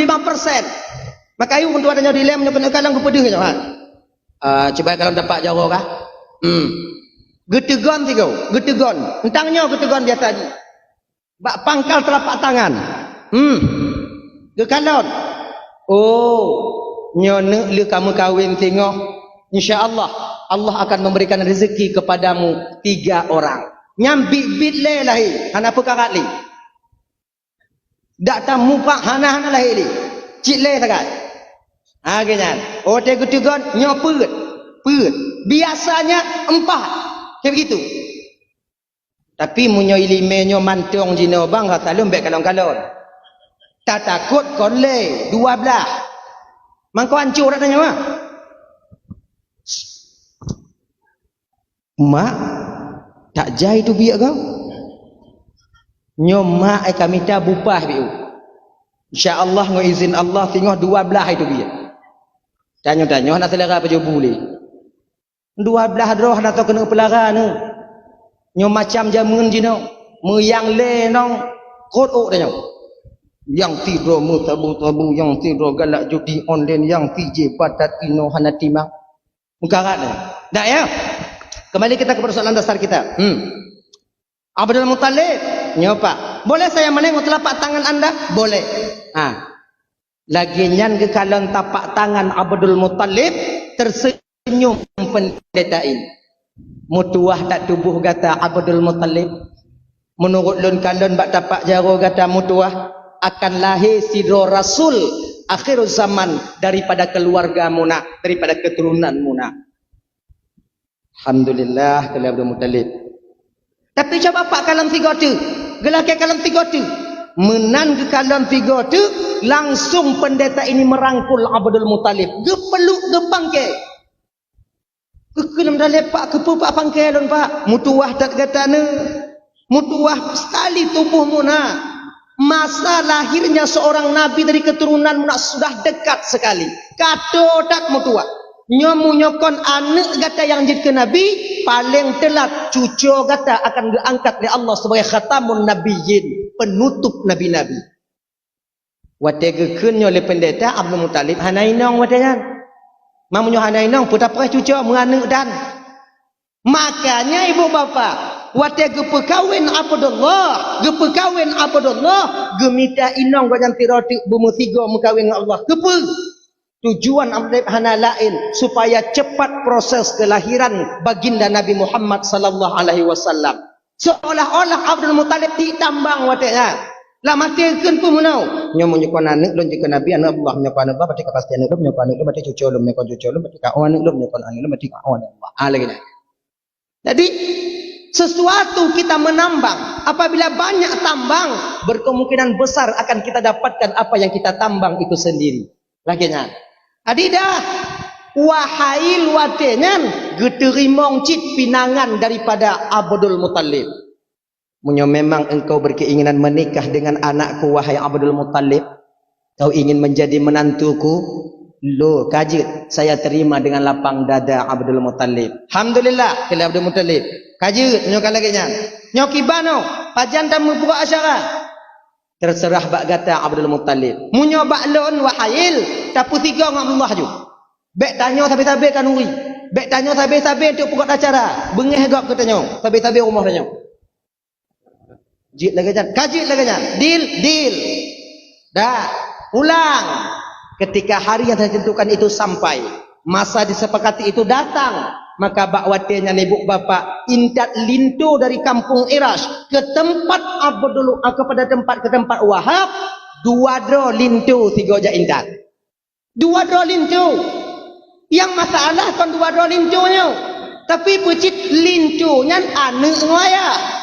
Maka ayo untuk adanya dilem nyo kena kalang kepedih nyo. Coba kalau dapat jauh kah? Getegon tigo, getegon. Entangnya getegon dia tadi. Bak pangkal telapak tangan. Gekalon. Oh, nyone le kamu kawin tengok. Insya-Allah Allah akan memberikan rezeki kepadamu 3 orang. Nyambi bit le lahi, hana perkara li. Dak tamu pak hana lahi li. Cik le takat. Ganyan. Oh te getegon nyopet. Biasanya 4. Kayak begitu. Tapi munyo ilime nyo mantong jino bang kata lembek kalon-kalon. Tak takut kon le 12. Mangko hancur katanya mah. Mak tak jai tu biak kau. Nyo mak ai kami ta bupah biu. Insya-Allah ngo izin Allah tengok 12 itu biak. Tanyo-tanyo nak selera apa jo boleh. 12 roh nak kena pelara ni. Nyo macam jamun jino, meyang le nong kot tanyo. Yang tidur mutabu yang tidur galak judi online yang PJ batat ino hanatima. Mukarat ni. Dak ya? Kembali kita ke persoalan dasar kita. Abdul Muthalib, nyopa. Boleh saya menengok telapak tangan anda? Boleh. Lagi nyan ke kalon tapak tangan Abdul Muthalib tersenyum pendeta ini. Mutuah tak tubuh kata Abdul Muthalib. Menurut lun kalon bak tapak jaro kata mutuah akan lahir sidro Rasul akhir zaman daripada keluarga muna, daripada keturunan muna. Alhamdulillah kalau Abdul Muthalib. Tapi coba pak kalam 3 tu, gelak kalam 3 tu, menan ke kalam 3 tu, langsung pendeta ini merangkul Abdul Muthalib. Gepeluk gepangke. Kekelam dah lepak kepu pak pangke don pak. Mutuah tak kata ne. Mutuah sekali tubuh muna. Masa lahirnya seorang nabi dari keturunan muna sudah dekat sekali. Kato tak mutuah. Nyomu nyokon anak kata yang jadi ke nabi paling telat cucu kata akan diangkat oleh Allah sebagai khatamun nabiyyin, penutup nabi-nabi. Wategekeun oleh pendeta Abdul Muthalib hanainong wateyan. Mamunyo hanainong puta perah cucu menganak dan. Makanya ibu bapa wate gepekawin Abdullah, gepekawin Abdullah, gemita inong gajang tiroti bumutigo mengkawin Allah. Tujuan Abdullah hana lain supaya cepat proses kelahiran baginda Nabi Muhammad sallallahu alaihi wasallam. Seolah-olah Abdul Muttalib ditambang watenya. Lah matekeun pun menau. Nyo menyukon anak lon jika Nabi anak Allah menyukon anak berarti kepastian anak menyukon anak berarti cucu lom menyukon cucu lom berarti kawan anak menyukon anak berarti kawan Allah. Lagi. Jadi sesuatu kita menambang, apabila banyak tambang, berkemungkinan besar akan kita dapatkan apa yang kita tambang itu sendiri. Laginya. Adidah wahail watenyan geterimong cit pinangan daripada Abdul Muttalib. Munyo memang engkau berkeinginan menikah dengan anakku wahai Abdul Muttalib, kau ingin menjadi menantuku, lo kajit saya terima dengan lapang dada Abdul Muttalib. Alhamdulillah kala Abdul Muttalib kajit nyo kalaginya nyo kibano pajan tamu buka asyara terserah bak kata Abdul Muttalib. Munyo baklon wahail tapu tiga ngam Allah ju bek tanyo tabe-tabe kanuri bek tanyo tabe-tabe untuk buka acara bengeh gak katanya tabe-tabe rumah tanyo. Jit lagi jangan, kajit lagi jangan, deal, dah, ulang. Ketika hari yang ditentukan itu sampai, masa disepakati itu datang, maka bakwatenya nebuk bapa intat lintu dari kampung Irash ke tempat Abdul kepada ke tempat Wahab, 2 dro lintu 3 ja intat. 2 dro lintu. Yang masalah kan 2 dro lintunya. Tapi pecit lintunya anu ngaya.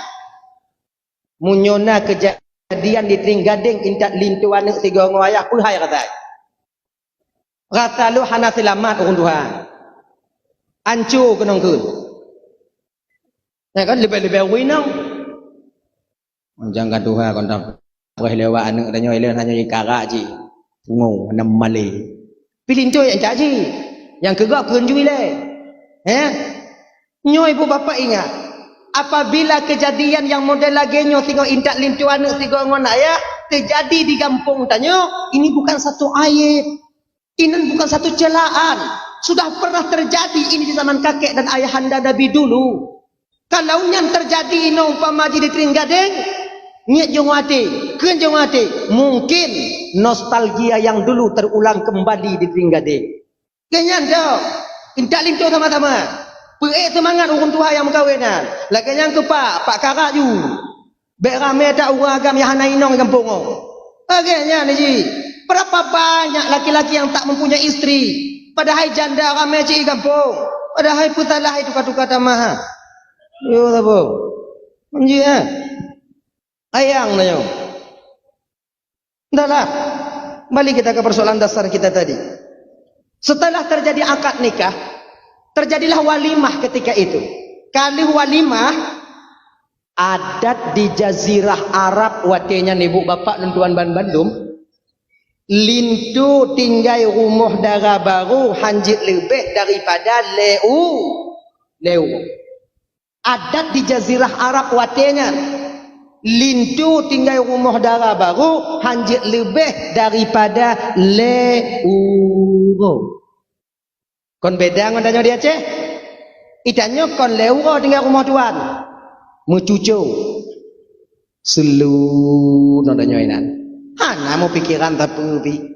Munyona kejadian di Tringgading intat lintu anak 3 ngoyah pun hai kata. Kata lu hana selamat urun Tuhan. Ancu kenong keun. Ya kan lebih-lebih winang. Jangan Tuhan kon tak. Boleh lewat anak danyo ile hanya ikara ji. Ngo nam male. Pilintu yang caji. Yang kegak keun ju ile. Nyo ibu bapa ingat. Apabila kejadian yang model lagi nyo tengok intak lintu anak 3 ngon ayah terjadi di kampung tanyo, ini bukan satu aib. Ini bukan satu celaan. Sudah pernah terjadi ini di zaman kakek dan ayahanda Nabi dulu. Kalau yang terjadi ini umpama di Tringgading, niat jongwati, keun jongwati, mungkin nostalgia yang dulu terulang kembali di Tringgading. Kenyan tau, intak lintu sama-sama. Semangat urun Tuhan yang mengkawinkan. Lagi yang ke Pak Karak ju. Bek ramai tak orang agam yang hana inong kampung. Agaknya ni ji. Berapa banyak laki-laki yang tak mempunyai isteri. Padahal janda ramai cik kampung. Padahal putalah itu kata-kata tamah. Yo apa? Menji ayang nanya. Dahlah. Balik kita ke persoalan dasar kita tadi. Setelah terjadi akad nikah, terjadilah walimah ketika itu. Kali walimah adat di Jazirah Arab watenya ibu bapak dan tuan Bandung. Lintu tinggal rumah darah baru hanjit lebih daripada leu. Adat di Jazirah Arab watenya lintu tinggal rumah darah baru hanjit lebih daripada leu. Kon beda ngon danyo dia Aceh. Idanyo kon leuro tinggal rumah tuan. Mucucu. Selu no danyo inan. Hana mau pikiran tapi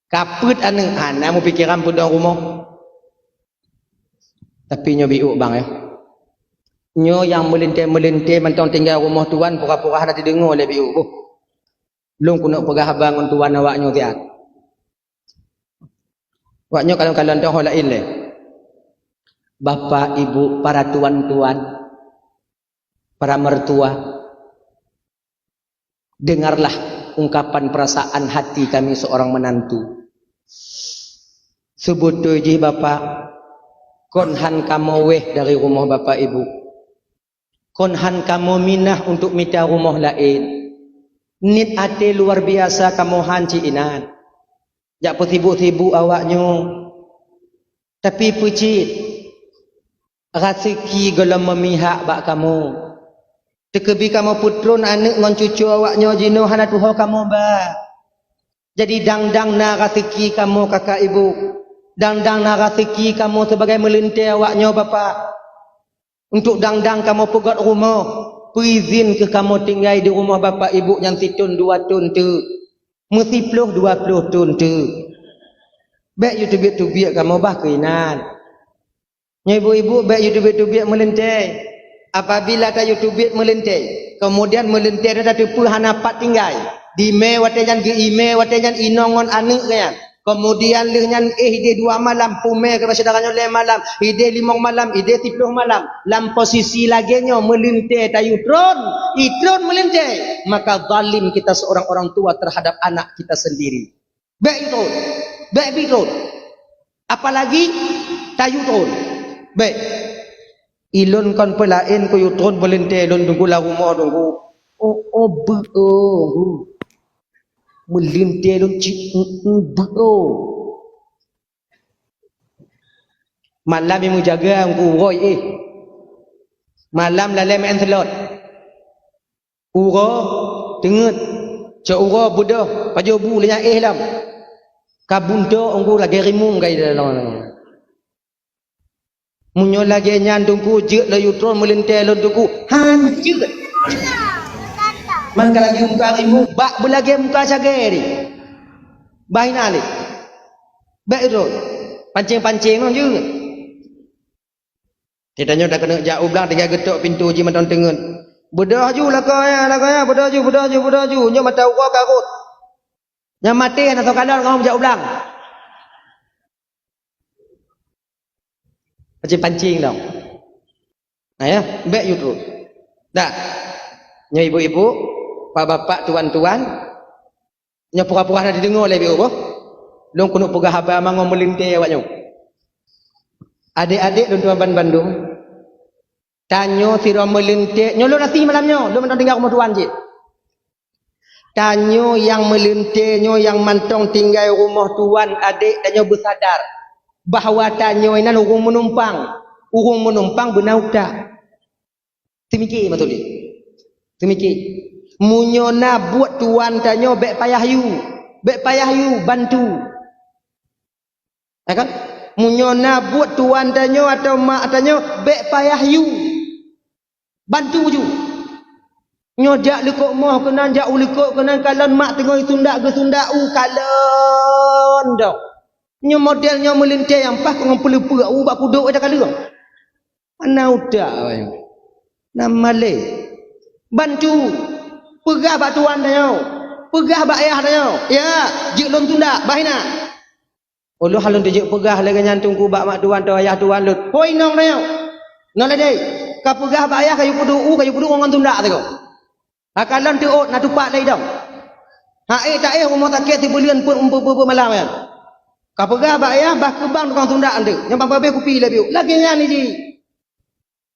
kaput aneng hana mau pikiran pun rumah. Tapi nyo biuk bang ya. Nyo yang melinte-melinte mentong tinggal rumah tuan pura-pura hana didengar oleh biuk. Lung kuno pegah bangun tuan awak nyo tiat. Waknya kalau-kalau dah lain le. Bapak, ibu, para tuan-tuan, para mertua, dengarlah ungkapan perasaan hati kami seorang menantu. Sebetulnya bapak, konhan kamu weh dari rumah bapak ibu. Konhan kamu minah untuk minta rumah lain. Nit ate luar biasa kamu hanci inan. Jak petibuk-tibuk awaknya. Tapi pucit. Rasiki gelam memihak bak kamu. Tekebi kamu putrun anak ngon cucu awaknya jino hana tuho kamu ba. Jadi dang-dang na rasiki kamu kakak ibu. Dang-dang na rasiki kamu sebagai melintir awaknya bapa. Untuk dang-dang kamu pegat rumah, berizin ke kamu tinggal di rumah bapa ibu yang situn 2 tahun tu. Mesti 20 tahun tu. Baik YouTube kamu bah keinan. Ibu-ibu baik YouTube melentai. Apabila ta YouTube melentai, kemudian melentai dah tepu hanapat tinggal. Di me watejan ke ime watejan inongon anak kan. Kemudian lehnya ide 2 malam pume ke saudaranya 5 malam, ide 5 malam, ide 10 malam. Dalam posisi laginya melentai ta itron melentai. Maka zalim kita seorang orang tua terhadap anak kita sendiri. Baik itu. Apalagi tayutron. Baik. Ilon kon pelain ko yutron belente ilon tunggu la rumah tunggu. Melinte ilon malam yang jaga angku roy malam lalai main telot. Ura denget. Cak ura budah paju bu lenya lam. Kabunto angku lagi rimung kai dalam. Munyo lagi nyandungku je la yutron melintai lon tuku hancur. Man lagi muka rimu bak belagi muka sageri. Baina le. Baik tu. Pancing-pancing non je. Kita nyo dah kena jauh belang 3 getok pintu je maton tengen. Bedah ju lah kaya bedah ju. Nyo mata uka karut. Yang mati atau kadang ngom jauh belang. Pancing dong. Nah ya, baik you tu. Dah. Nya ibu-ibu, pak bapak, tuan-tuan, nya pura-pura dah didengar oleh ibu. Long kuno pegah haba mangom melintai awaknya. Adik-adik dan tuan Bandung. Tanyo sira melintai, nyo lo nasi malamnya, lo mentong tinggal rumah tuan je. Tanyo yang melintai, nyo yang mantong tinggal rumah tuan adik tanyo bersadar. Bahawa tanyo inan urung menumpang benar tak timiki betul ni timiki munyona buat tuan tanyo bek payah you bantu kan munyona buat tuan tanyo atau mak tanyo bek payah you bantu ju nyodak lekok moh kenan jak ulikok kenan kalon mak tengok sundak ke sundak kalon dak nyo modelnya melintai yang pas dengan pelu-pelu bak kuduk ada kala. Mana udah awak. Nama le. Bantu. Pegah bak tuan dia. Pegah bak ayah dia. Ya, jek lon tunda bahina. Ulu halun dijek pegah lagi nyantungku bak mak tuan atau ayah tuan lut. Poi nong dia. Nong le dei. Ka pegah bak ayah kayu kudu ngon tunda tu. Akalan tu ot na tupak lei dong. Ha tak rumah takit ti bulian pun malam kan. Kapagah ba ya bah kebang tukang tunda ande yang babe kupi lebih lagi nya ni ji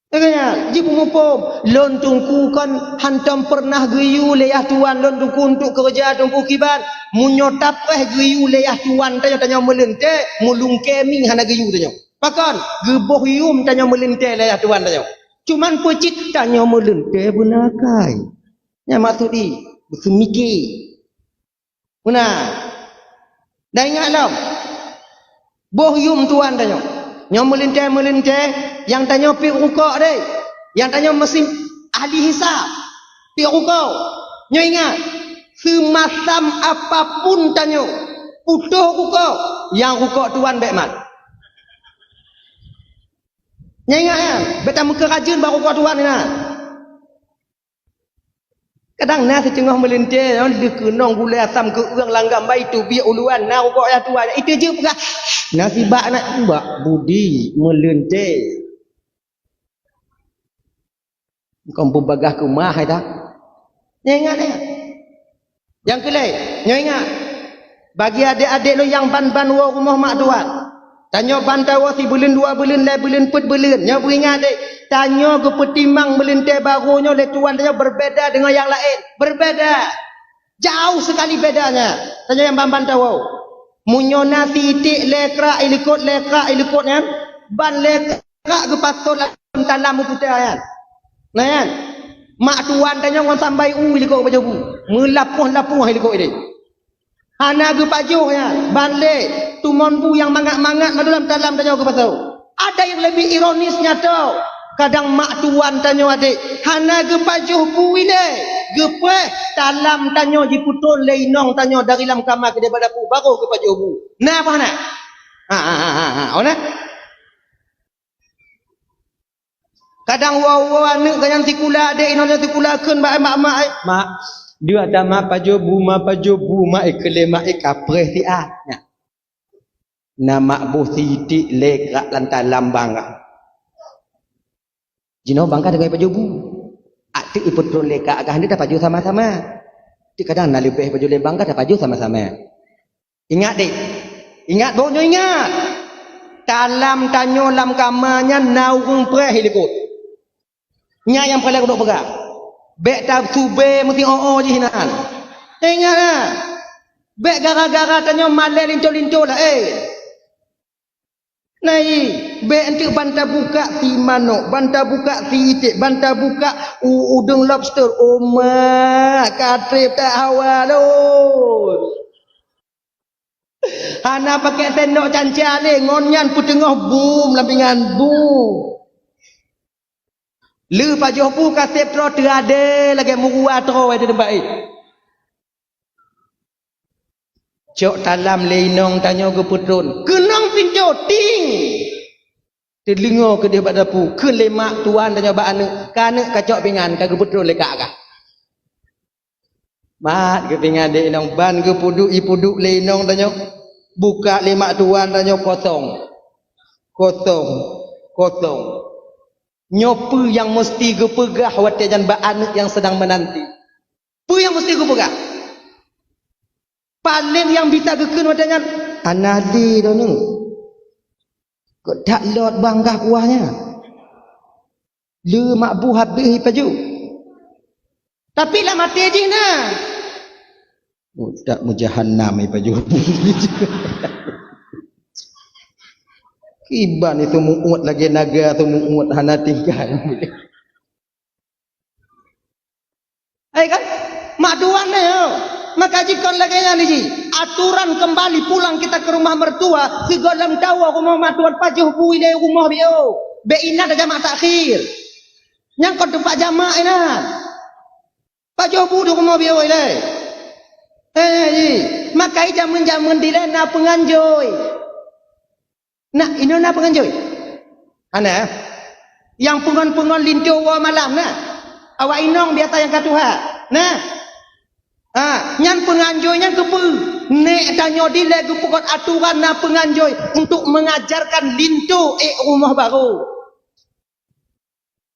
lagi ji pumupom lon tungku kan hantam pernah geyu leyah tuan lon tungku untuk kerja tungku kiban munyotap geyu leyah tuan tanya melente mulung keming hana geyu tanya pakan geboh yum tanya melente leyah tuan tanya cuman pecit tanya melente benakai nya maksudi bersemiki benar dah ingat dah boh yum tuan tanya. Yang melintai yang tanya pi rukuk deh. Yang tanya mesin ahli hisab. Pi rukuk. Nyo ingat, semasam apapun tanya, utuh rukuk, yang rukuk tuan bek mat. Nyo ingat ya, beta muka rajin baru rukuk tuan ni nah. Kadang nak setengah melintai, dia kenong gula asam ke urang langgam baik tu biar uluan nah rukuk ya tuan. Itu je pegah. Nasi bak nak bak budi melintai. Kau berbagah ke mah hai tak? Ingat ya. Yang kelai, ingat. Bagi adik-adik lo yang ban-ban wa rumah mak tuan. Tanya bantai wa si bulan 2 bulan lai bulan 4 bulan. Nya beringat dek. Tanya ke petimang melintai barunya le tuan dia berbeza dengan yang lain. Berbeza. Jauh sekali bedanya. Tanya yang ban-ban tahu. Munyona titik lekrak ilikut kan. Ban lekrak ke pasal dalam putih kan. Nah kan. Mak tuan tanya ngon sampai ilikut baju bu. Melapuh-lapuh ilikut ini. Hana ke pajuh ya. Ban lek. Tumon bu yang mangat-mangat dalam tanya ke pasal. Ada yang lebih ironisnya tau. Kadang mak tuan tanya adik, hana ge pajuh bui le. Gepeh dalam tanya diputul leinong tanya dari lam kamar ke daripada pu baru ke pajuh bu. Nah apa nak? Ona. Kadang wawa anak kanyang tikula adik inonya tikula keun mak mak. Dia ada mak pajuh bu mak ikle mak ikapreh ti ah. Nama bu titik lekak lantai lambang. Jino bangka dengan baju bu. Atik iput leka agak hendak dapat baju sama-sama. Di kadang nak lebih baju lebang dapat baju sama-sama. Ingat dek. Ingat boknya ingat. Dalam tanyo lam kamarnya naung preh hilikut. Nya yang paling duk pegang. Bek tab sube mesti je hinaan. Ingatlah. Bek gara-gara tanyo malai lincol-lincol lah Nai, be enti banta buka ti manok, banta buka ti itik, banta buka udang lobster. Oma, katrip tak hawa lor. Hana pakai sendok cancale, ngonyan pu tengah boom, lampingan boom. Lu pajuh pu kasep tro terade lagi murua tro di tempat Cok dalam lenong tanya ke putrun. Kenang pinjau ting. Telingo ke dia pada pu. Ke lemak tuan tanya ba anak. Kana kacok pingan ke putrun lekak kah. Mat ke pingan de inong ban ke ipuduk lenong tanya. Buka lemak tuan tanya kosong. Kosong. Nyopu yang mesti ke pegah watian ba anak yang sedang menanti. Pu yang mesti ke pegah. Paling yang bisa gekun wadanya anadi tu ni. Kau tak lot bangga kuahnya. Lu mak bu habis baju. Tapi lah mati je nah. Oh, tak mujahannam baju. Kiban itu muut lagi naga tu muut hana tinggal. Kan? Mak duan ni. Maka jika lagi ni aturan kembali pulang kita ke rumah mertua segolam tahu rumah matuan pajuh bui dari rumah bio be ina ada jamak takhir yang kau tempat jamak ina pajuh bui di rumah bio ini maka jaman di lena penganjoy nak ini na penganjoy ana yang pengon lintu malam nah awak inong biasa yang katuha nah nyan penganjoynya kepu nek tanyo dile gepukot aturan na penganjoy untuk mengajarkan lintu rumah baru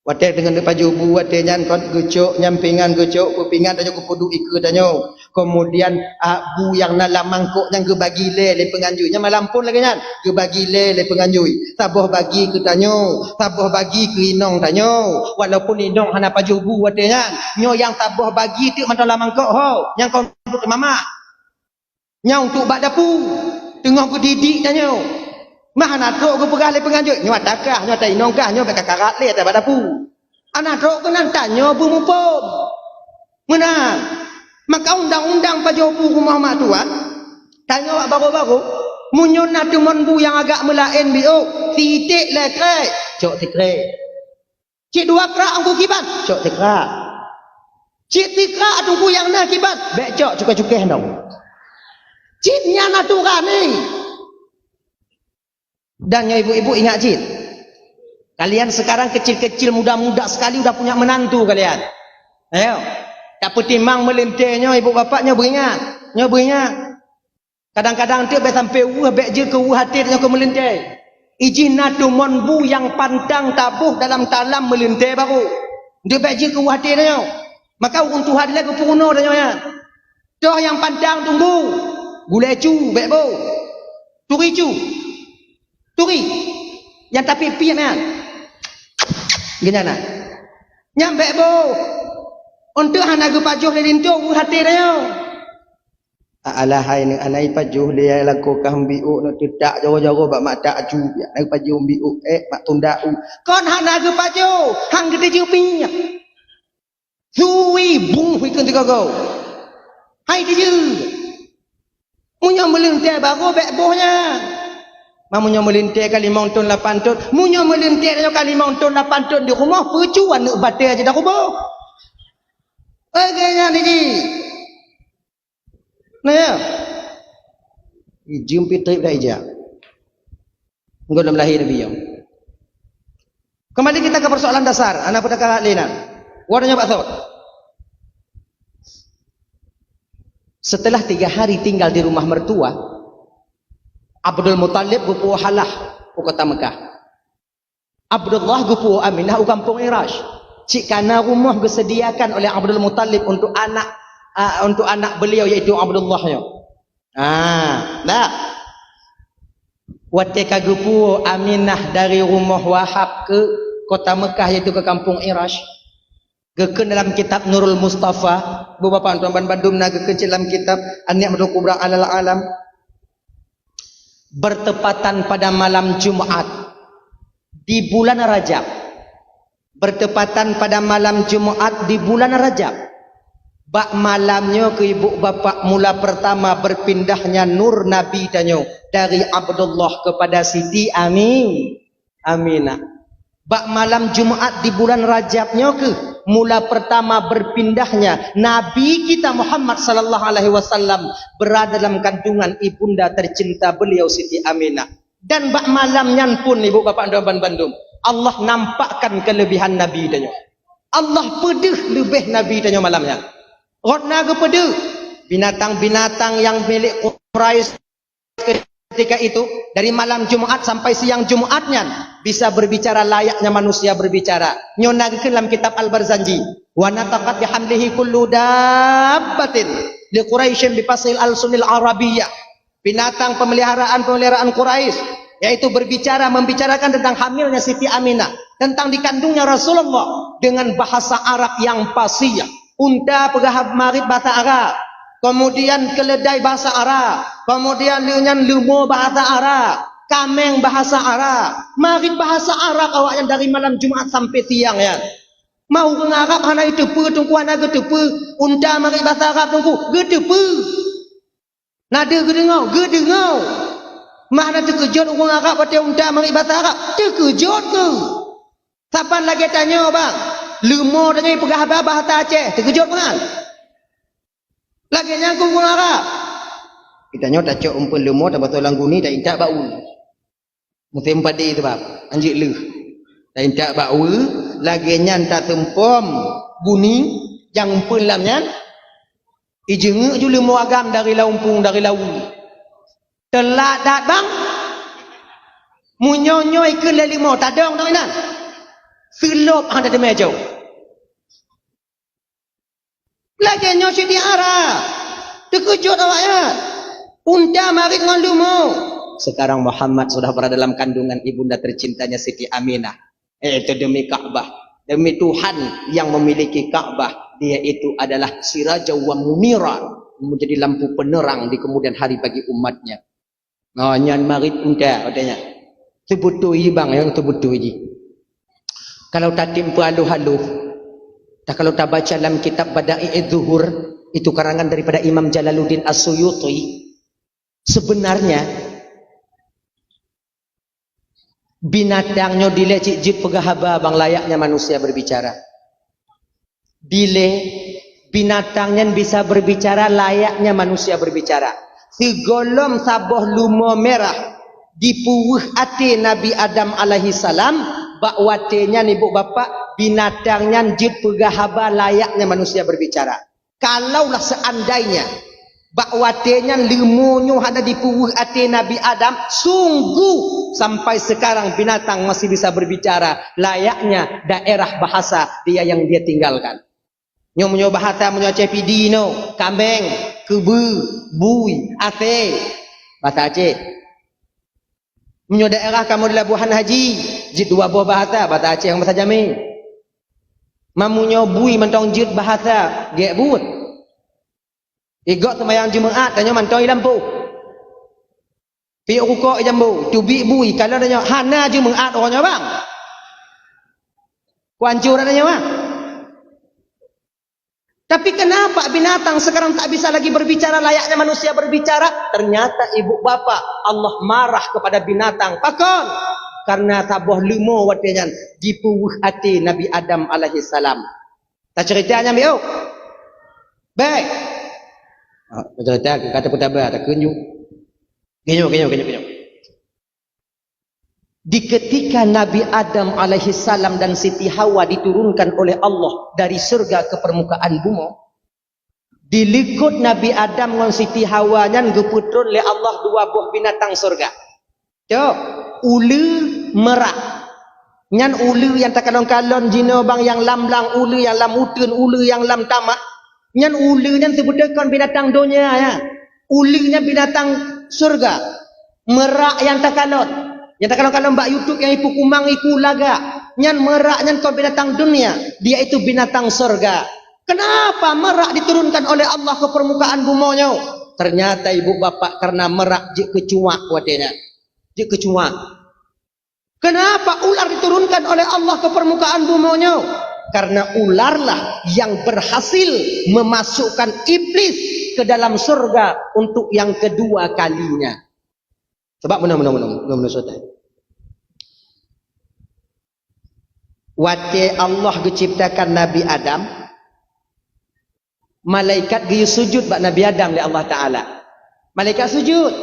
wate dengan paju bu wate nyan kon gecok nyampingan gecok kupingan tanyo kupudu ike tanyo kemudian bu yang dalam mangkok yang ke bagi le penganjoynya malam pun lagi nyan ke bagi le penganjoy saboh bagi ke tanyo saboh bagi ke inong tanyo walaupun inong hana paju bu wate nyan nyo yang saboh bagi tu dalam mangkok ho yang kon ke mama nyau untuk bak dapu tengah ke didik tanyo mah nak trok ke pegah le penganjoy nyo takah nyo tai inong kah nyo bak kakarat le tak bak dapu anak trok ke nan tanyo bu mupom menang. Maka undang-undang pajopu rumah mak tuan tanya awak baru-baru munyon nak teman bu yang agak melain bio titik lekrek cok tikrek cik dua krak angku kibat cok tikrak cik tikrak tungku yang nak kibat bek cok cukai-cukai dong ciknya naturan ni dan ya ibu-ibu ingat cik kalian sekarang kecil-kecil muda-muda sekali udah punya menantu kalian ayo tak petimang melintihnya ibu bapaknya beringat. Kadang-kadang dia sampai bek je ke hati dia ke melintih. Izin natumon bu yang pantang tabuh dalam talam melintih baru. Dia bek je ke hati dia. Maka untuk hari lagi puno dia ya. Toh yang pantang tunggu. Gulai cu bek bu. Turi cu. Turi. Yang tapi pian kan. Gimana? Nyambek bu. Untuk anak pajuh lintu hati dia. Alah hai ni anai pajuh dia laku kambiu nak tidak jauh-jauh bak mata aju ya. Nak pajuh biu mak tundau. Kon anak pajuh hang gede jupinya. Suwi bung hui kan tiga go. Hai dia. Munya melintih baru bek bohnya. Mamunyo melintir kali mountain 8 ton. Munyo melintir kali mountain 8 ton di rumah percuan nak batal aja dah kubur. Agaknya ni. Nah ya. Jumpi trip dah ija. Engkau dalam lahir Nabi yang. Kembali kita ke persoalan dasar. Anak pada kakak lena. Warnanya Pak Thawad. Setelah 3 hari tinggal di rumah mertua, Abdul Muttalib gupu halah ke kota Mekah. Abdullah gupu Aminah ke kampung Irash. Cik kana rumah disediakan oleh Abdul Muttalib untuk anak beliau iaitu Abdullahnya. Dah. Watika gupu Aminah dari rumah Wahab ke kota Mekah iaitu ke kampung Irash. Geken dalam kitab Nurul Mustafa, beberapa tuan Bandung na geken dalam kitab An-Ni'matul Kubra alal alam. Bertepatan pada malam Jumat di bulan Rajab. Bertepatan pada malam Jumat di bulan Rajab. Bak malamnya ke ibu bapa mula pertama berpindahnya nur Nabi danyo dari Abdullah kepada Siti Aminah. Bak malam Jumat di bulan Rajabnya ke mula pertama berpindahnya Nabi kita Muhammad sallallahu alaihi wasallam berada dalam kandungan ibunda tercinta beliau Siti Aminah. Dan bak malamnya pun ibu bapa dan Bandung, Allah nampakkan kelebihan Nabi danyo. Allah pedih lebih Nabi danyo malamnya. Rotna ke pedih binatang-binatang yang milik Quraisy ketika itu dari malam Jumat sampai siang Jumatnya bisa berbicara layaknya manusia berbicara. Nyona dalam kitab Al-Barzanji, wa nataqat bihamdihi kullu dabbatin li Quraisyin bi fasil al-sunil arabiyyah. Binatang pemeliharaan Quraisy yaitu membicarakan tentang hamilnya Siti Aminah, tentang dikandungnya Rasulullah dengan bahasa Arab yang fasih. Unta pegahab marid bahasa Arab, kemudian keledai bahasa Arab, kemudian dengan lumo bahasa Arab, kameng bahasa Arab, marid bahasa Arab awaknya dari malam Jumat sampai siang ya. Mau ke Arab hana itu pe tungku hana getepe, unta marid bahasa Arab tungku getepe. Nada gedengau. Mana terkejut orang Arab pada unta marid bahasa Arab? Terkejut ke? Siapa lagi tanya bang? Lumo tanya pegah bahasa Aceh, terkejut kan? Lagi nyangkung orang Arab. Kita nyok tak cok umpun lumo tak betul langguni tak intak bau. Musim padi itu bab, anjik leh. Tak intak bau, lagi nyan tak tempom guni yang umpun lamnya. Ijeng ju lumo agam dari laumpung dari lau. Telak dat bang. Munyonyoy ke lelimo tadong tak inan. Silop ada di meja. Lagi nyosi di arah. Terkejut awaknya. Unta mari dengan lumo. Sekarang Muhammad sudah berada dalam kandungan ibunda tercintanya Siti Aminah. Itu demi Ka'bah. Demi Tuhan yang memiliki Ka'bah. Dia itu adalah sirajau wa munira. Menjadi lampu penerang di kemudian hari bagi umatnya. Oh, nyan marit unta katanya. Sebutu bang yang sebutu ini. Kalau tak timpu haluh-haluh, tak kalau tak baca dalam kitab Bada'i' Zuhur, itu karangan daripada Imam Jalaluddin As-Suyuti, sebenarnya binatangnya dile cik pegahaba bang layaknya manusia berbicara. Dile binatangnya bisa berbicara layaknya manusia berbicara. Sigolom saboh lumo merah dipuwuh ati Nabi Adam alaihi salam. Bak watenya ni ibu bapa binatangnya jid pegahaba layaknya manusia berbicara. Kalaulah seandainya bak watenya lemunyo ada di puwuh ati Nabi Adam, sungguh sampai sekarang binatang masih bisa berbicara layaknya daerah bahasa dia yang dia tinggalkan. Nyo bahasa menyo cepidino, kambeng, kebu, bui, ate, bahasa Aceh. Menyo daerah kamu di Labuhan Haji, jid dua buah bahasa Aceh yang bahasa Jamil. Mamunyo bui mentong jid bahasa gek but. Igot sembahyang Jumaat tanya mantong lampu. Pi rukuk jambu, tubi bui kalau tanya hana Jumaat orangnya bang. Kuancur tanya bang. Tapi kenapa binatang sekarang tak bisa lagi berbicara layaknya manusia berbicara? Ternyata ibu bapa Allah marah kepada binatang. Pakon? Karena tabuh limo watenya dipuwuh hati Nabi Adam alaihi salam. Tak ceritanya biu. Baik. Cerita kata putaba tak kunyu. Genyo. Di ketika Nabi Adam alaihi salam dan Siti Hawa diturunkan oleh Allah dari surga ke permukaan bumi, dilikut Nabi Adam dengan Siti Hawa nyan geputrun oleh Allah dua buah binatang surga. Cok, ulu merak. Nyan ulu yang tak kalon-kalon jino bang yang lam-lang ulu yang lam utun ulu yang lam tamak. Nyan ulu nyan sebudakan binatang dunia ya. Ulunya binatang surga. Merak yang tak kalon. Yang tak kalau mbak YouTube yang ipu kumang iku laga. Nyan merak nyan kau binatang dunia. Dia itu binatang surga. Kenapa merak diturunkan oleh Allah ke permukaan bumonya? Ternyata ibu bapak karena merak je kecuak wadenya. Je kecuak. Kenapa ular diturunkan oleh Allah ke permukaan bumonya? Karena ularlah yang berhasil memasukkan iblis ke dalam surga untuk yang kedua kalinya. Sebab mana saudara. Waktu Allah menciptakan Nabi Adam, malaikat dia sujud bak Nabi Adam oleh Allah Taala. Malaikat sujud.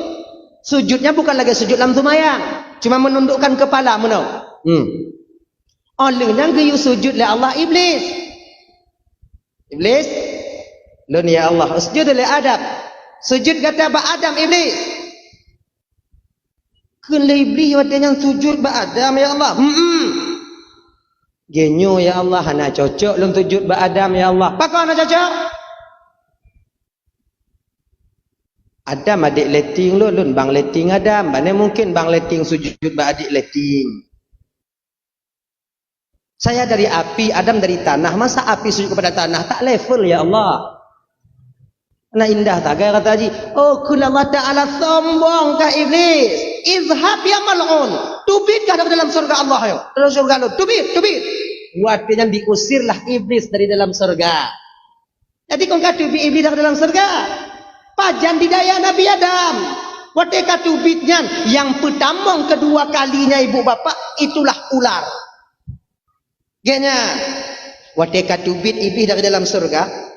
Sujudnya bukan lagi sujud dalam tumayang, cuma menundukkan kepala menau. Olehnya dia sujud oleh Allah iblis. Iblis, lun ya Allah, sujud oleh Adam. Sujud kata bak Adam iblis. Kena iblis wadanya sujud bak Adam ya Allah. Genyo ya Allah, hana cocok lun sujud bak Adam ya Allah. Pakau hana cocok? Adam adik leting lun bang leting Adam. Mana mungkin bang leting sujud bak adik leting. Saya dari api, Adam dari tanah. Masa api sujud kepada tanah? Tak level ya Allah. Nah indah tak gaya kata haji. Oh kula Allah Ta'ala sombongkah iblis. Izhab ya mal'un. Tubitkah dalam surga Allah yo. Dalam surga lu. Tubit. Waktunya diusirlah iblis dari dalam surga. Jadi kau kata iblis dari dalam surga. Pajan didaya Nabi Adam. Waktu katubitnya yang pertama kedua kalinya ibu bapak itulah ular. Genya. Waktu katubit iblis dari dalam surga.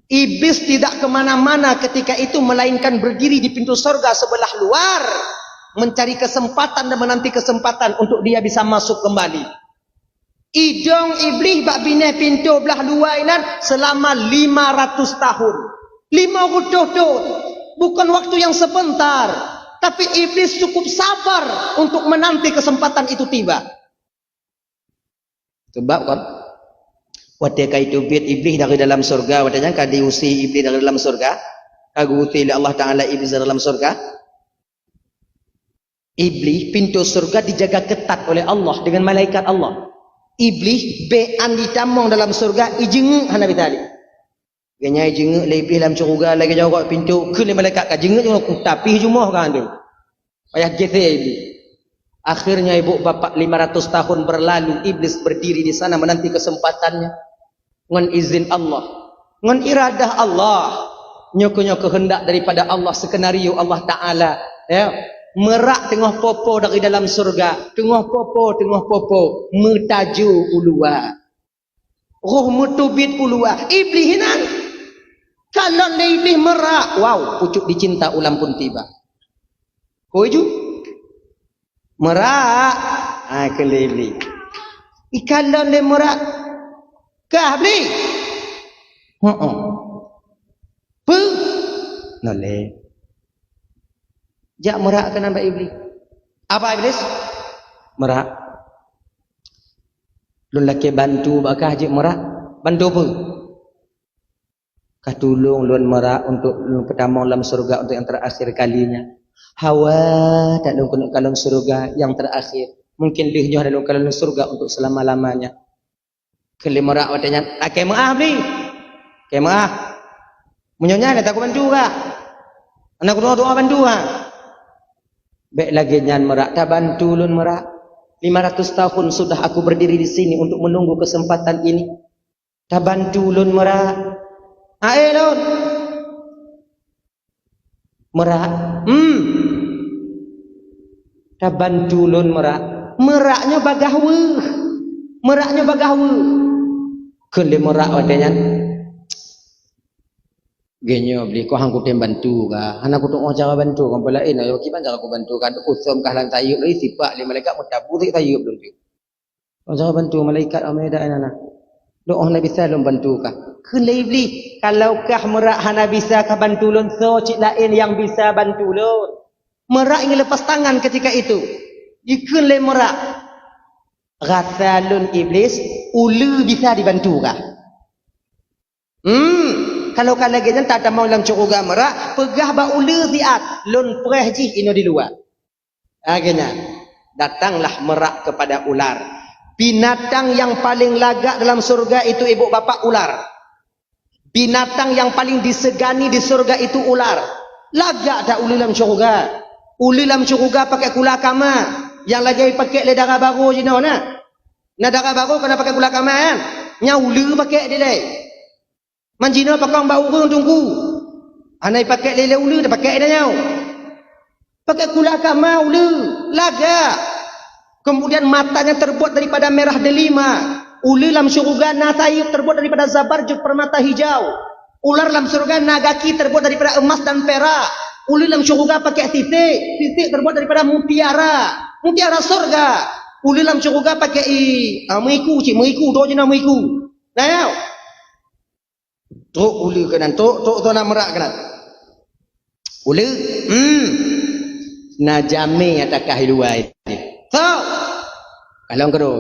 Iblis tidak kemana-mana ketika itu melainkan berdiri di pintu surga sebelah luar. Mencari kesempatan dan menanti kesempatan untuk dia bisa masuk kembali. Idong iblis bak bina pintu belah luar ini selama 500 tahun. 500 tahun. Bukan waktu yang sebentar. Tapi iblis cukup sabar untuk menanti kesempatan itu tiba. Sebab kan? Wadai itu bit iblis dari dalam surga. Wadainya kan diusi iblis dari dalam surga. Kaguti Allah Ta'ala iblis dari dalam surga. Iblis pintu surga dijaga ketat oleh Allah dengan malaikat Allah. Iblis be'an ditamong dalam surga ijenguk hana bitali. Ganya ijenguk lebih dalam surga lagi jauh pintu ke malaikat ka jenguk tapi jumuh kan tu. Payah gitu iblis. Akhirnya ibu bapak 500 tahun berlalu iblis berdiri di sana menanti kesempatannya. Ngan izin Allah, ngan iradah Allah, nyoko kehendak daripada Allah, skenario Allah Ta'ala ya. Merak tengah popo dari dalam surga, tengah popo metaju ulua roh metubit ulua iblis hinan kalau iblis merak wow pucuk dicinta ulam pun tiba koju merak kele iblis ikalon le merak kah iblis pu nole jak merak ke nampak iblis. Apa iblis? Merak. Lun laki bantu bakah je merak. Bantu apa? Kah tolong lun merak untuk lun pertama dalam surga untuk yang terakhir kalinya. Hawa tak lun kalon surga yang terakhir. Mungkin lihnya dalam kalon surga untuk selama-lamanya. Kali merak watanya, akai maaf ni. Akai maaf. Menyonya tak aku bantu kah? Anak doa bantu kah? Baik lagi nyan merak, tak bantu lun merak. 500 tahun sudah aku berdiri di sini untuk menunggu kesempatan ini. Tak bantu lun merak. Lon. Merak. Dah bantu lon merak. Meraknya bagahwe. Meraknya bagahwe. Kele merak wadanya. Genyo beli ko hang ko tem bantu ka. Anak ko tong cara bantu kan pelain ayo kiban cara ko bantu kan usum kah lan tayub lai sifat li malaikat mutabur tayub dong tu. Cara bantu malaikat ameda anak. Doa Nabi sallam bantu ka. Kelai beli kalau kah merak hana bisa ka bantu lon so cik lain yang bisa bantu lon. Merak ingin lepas tangan ketika itu. Ikelai merak. Rasa lon iblis ulu bisa dibantu kah? Kalau kalagenya tak ada mau dalam syurga merak, pegah ba ulu ziat, lon pereh ji ino di luar. Akhirnya datanglah merak kepada ular. Binatang yang paling lagak dalam surga itu ibu bapa ular. Binatang yang paling disegani di surga itu ular. Lagak tak ulu dalam syurga. Ulu dalam syurga pakai kula kama. Yang lagi pakai ledara baru je nak. Nadara baru kena pakai kula kama kan. Nya ulu pakai dia deh. Manjina pakai bau urang tunggu. Anai pakai lele ulu dah pakai dah nyau. Pakai kula kama ulu. Lagak. Kemudian matanya terbuat daripada merah delima. Ulu dalam syurga nasayib terbuat daripada zabarjud permata hijau. Ular dalam syurga nagaki terbuat daripada emas dan perak. Ulu dalam syurga pakai titik. Titik terbuat daripada mutiara. Mutiara surga. Ulu dalam syurga pakai meriku cik. Meriku. Tok je nak meriku. Nah yau. Tok ulu kanan. Tok nak merak kanan. Ulu. Najami atakah luar ini. So, kalau kedua,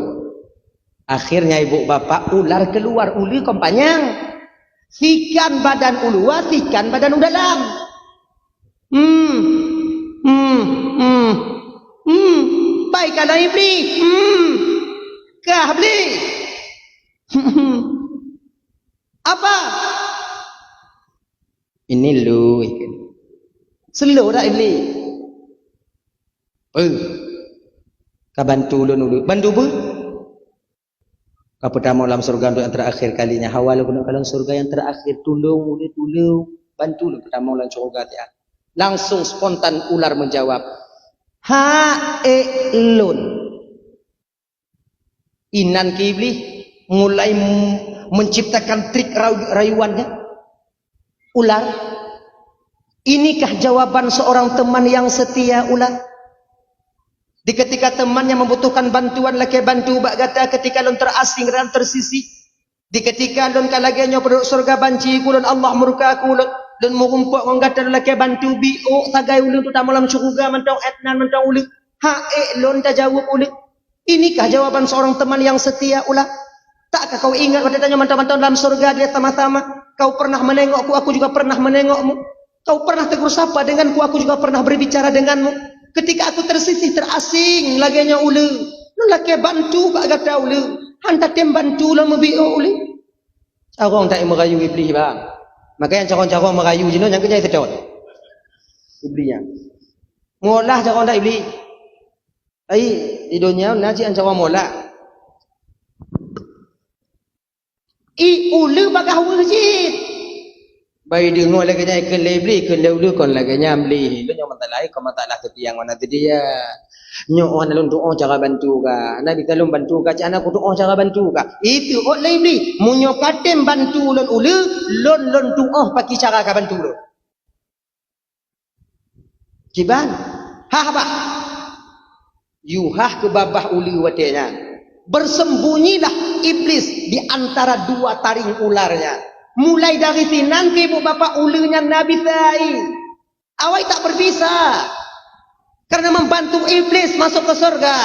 akhirnya ibu bapa ular keluar uli kompanyang, sikan badan uluar, sikan badan udalam. Baik kalau ibli, kah beli? Apa? Ini lu, selalu dah ibli. Ka bantu lon ulu. Bantu bu? Ka pertama dalam surga untuk yang terakhir kalinya. Hawal guna dalam surga yang terakhir. Tolong, tolong. Bantu lon pertama dalam surga dia. Langsung spontan ular menjawab. Lon. Inan kibli mulai menciptakan trik rayuannya. Ular. Inikah jawaban seorang teman yang setia ular? Di ketika temannya membutuhkan bantuan laki bantu bak kata ketika lon terasing dan tersisih. Di ketika lon kalagenya penduduk surga banci kulon Allah murka kulon dan murumpak orang kata laki bantu biuk tagai ulun tu tak malam syurga mentang etnan mentang ulun. Lon tak jawab ulun. Inikah jawaban seorang teman yang setia ulah? Takkah kau ingat pada tanya mentang-mentang dalam surga dia sama-sama kau pernah menengokku, aku juga pernah menengokmu. Kau pernah tegur sapa denganku, aku juga pernah berbicara denganmu. Ketika aku tersisih terasing laganya ulu. Lelaki bantu bak kata ulu. Hantar tem bantu lah mebiuk ulu. Carong tak merayu iblis bang. Makanya carong-carong merayu je yang kerja sedot. Iblisnya. Molah carong tak iblis. Di dunia nanti carong molah. Ulu bakah wujud. Bayi dengar lagi nya ikan lebli, ikan lelu kon lagi nya beli. Lu yang mentalai, kau mentalah tu tiang mana tu dia. Nyo orang lalu doa cara bantu ka. Nabi kalau bantu ka, cak anak aku doa cara bantu ka. Itu ot lebli. Munyo katem bantu lon ulu, lon doa pakai cara ka bantu lon. Ciban, apa? Yuhah ke babah ulu watenya. Bersembunyilah iblis di antara dua taring ularnya. Mulai dari sini nanti ibu bapa ulunya Nabi Sai. Awak tak berbisa. Karena membantu iblis masuk ke surga.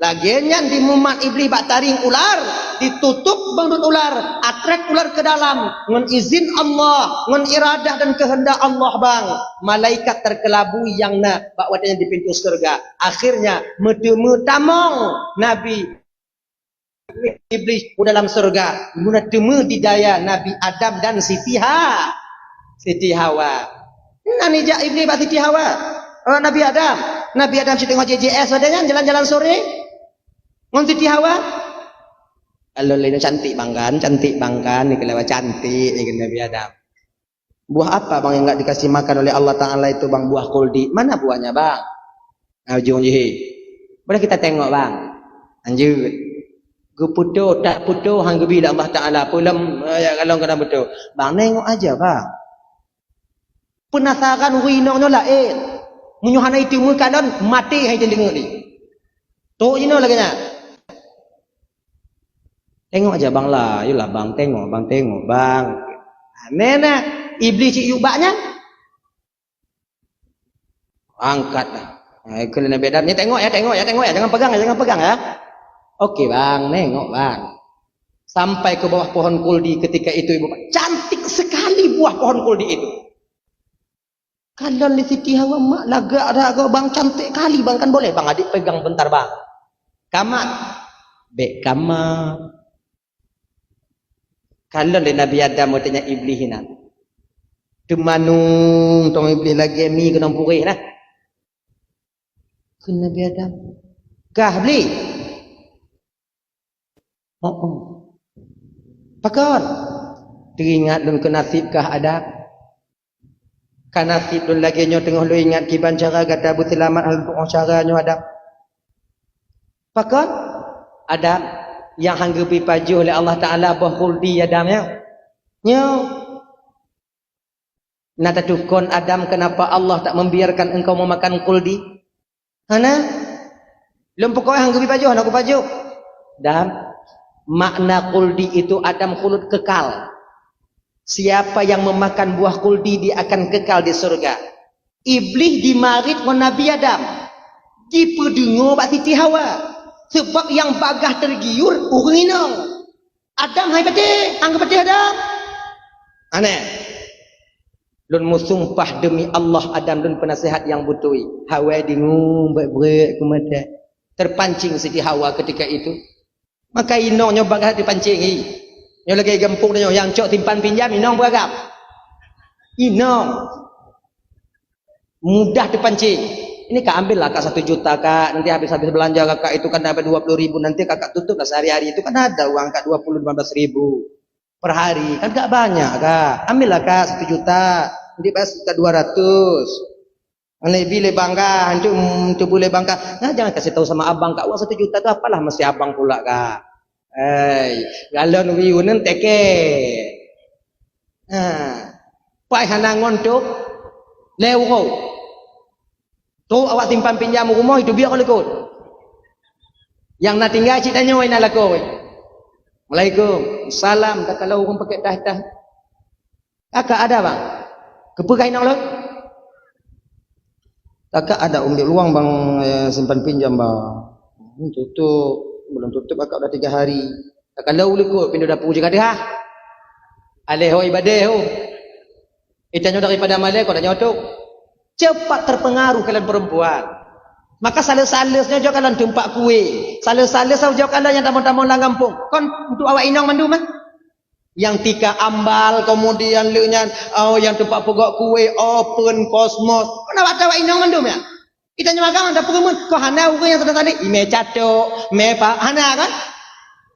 Laginya di mumat iblis bak taring ular. Ditutup bandut ular. Atrek ular ke dalam. Dengan izin Allah. Dengan iradah dan kehendak Allah bang. Malaikat terkelabu yang nak bak wadanya di pintu surga. Akhirnya medemu tamong Nabi iblis dalam surga guna temu didaya Nabi Adam dan Siti Hawa. Nani jak iblis bak Siti Hawa? Nabi Adam si tengok JJS wadanya jalan-jalan sore. Ngon Siti Hawa. Kalau lain cantik bangkan ni kelewat cantik ni Nabi Adam. Buah apa bang yang enggak dikasih makan oleh Allah Taala itu bang? Buah kuldi. Mana buahnya bang? Ujung je. Boleh kita tengok bang. Lanjut. Guputo tak puto hang bila Allah Taala pulam ya kalau kena betul. Bang nengok aja bang. Penasaran winongnya lain. Munyuhana itu mukalon mati hai tengok ni. Tu ino lagi nya. Tengok aja bang lah, yulah bang tengok bang. Mana iblis cik yubaknya? Angkatlah. Kalau Nabi Adam ni tengok ya, jangan pegang ya. Okey bang, tengok bang. Sampai ke bawah pohon kuldi ketika itu ibu, cantik sekali buah pohon kuldi itu. Kalau di Siti Hawa mak lagak dah kau bang, cantik kali bang, kan boleh bang adik pegang bentar bang. Kamat, kamat. Kalau le Nabi Adam tanya iblis ni, tu manung tong iblis lagi mi kena purih lah. Ke Nabi Adam, kah beli? Pakon, teringat dun ke nasib kah Adam? Kan nasib dun lagi nyo tengah lu ingat kiban cara kata Abu Selamat hal tu cara nyo Adam. Pakon, Adam. Yang hanggepi pajuh oleh Allah Ta'ala buah kuldi Adam ya. Nyo. Nata tukon Adam kenapa Allah tak membiarkan engkau memakan kuldi? Hana? Lum pokok hanggepi pajuh, aku pajuh. Dan makna kuldi itu Adam khulud kekal. Siapa yang memakan buah kuldi dia akan kekal di surga. Iblis dimarit dengan Nabi Adam. Dipedengar bak Siti Hawa. Sebab yang bagah tergiur orang inong. Adam hai pati, anggap pati Adam. Aneh. Lun musumpah demi Allah Adam lun penasihat yang butui. Hawa dengung berat ke mata. Terpancing Siti Hawa ketika itu. Maka inongnya bagah dipancing. Yang lagi gempuk dia yang cok timpan pinjam inong beragam. Inong mudah dipancing. Ini kak ambillah kak 1 juta kak, nanti habis belanja kakak itu kan dapat 20.000, nanti kakak tutup lah sehari-hari itu kan ada uang kak 15.000 per hari, kan gak banyak kak, ambillah kak 1 juta, nanti bayar sekitar 200, ini boleh bangga, itu boleh bangga, nah jangan kasih tahu sama abang kak, uang 1 juta itu apalah mesti abang pula kak, galon wiunan teke, pai hanangon tuh, lewro. Tu awak timpan pinjam rumah itu biar kau ikut. Yang nak tinggal cik tanya wai nak laku. Assalamualaikum. Salam tak kalau orang pakai tah-tah. Kakak ada bang? Kepegai nak lo? Kakak ada ambil luang bang simpan pinjam bang. Tutup, belum tutup kakak dah 3 hari. Tak kalau ikut pindah dapur je kada ha. Aleho ibadah ho. Itanya daripada Malay kau dah nyotok. Cepat terpengaruh kalian perempuan. Maka sales-salesnya juga kalian tumpak kue. Sales-sales saja kalian yang tamu-tamu lang kampung. Kon untuk awak inong mandu mah. Yang tika ambal kemudian leunya yang tumpak pegok kue open kosmos. Kon awak inong mandu ya. Kita nyamakan ada pengemun. Kau hana urang yang tadi ime catok, me pak hana kan?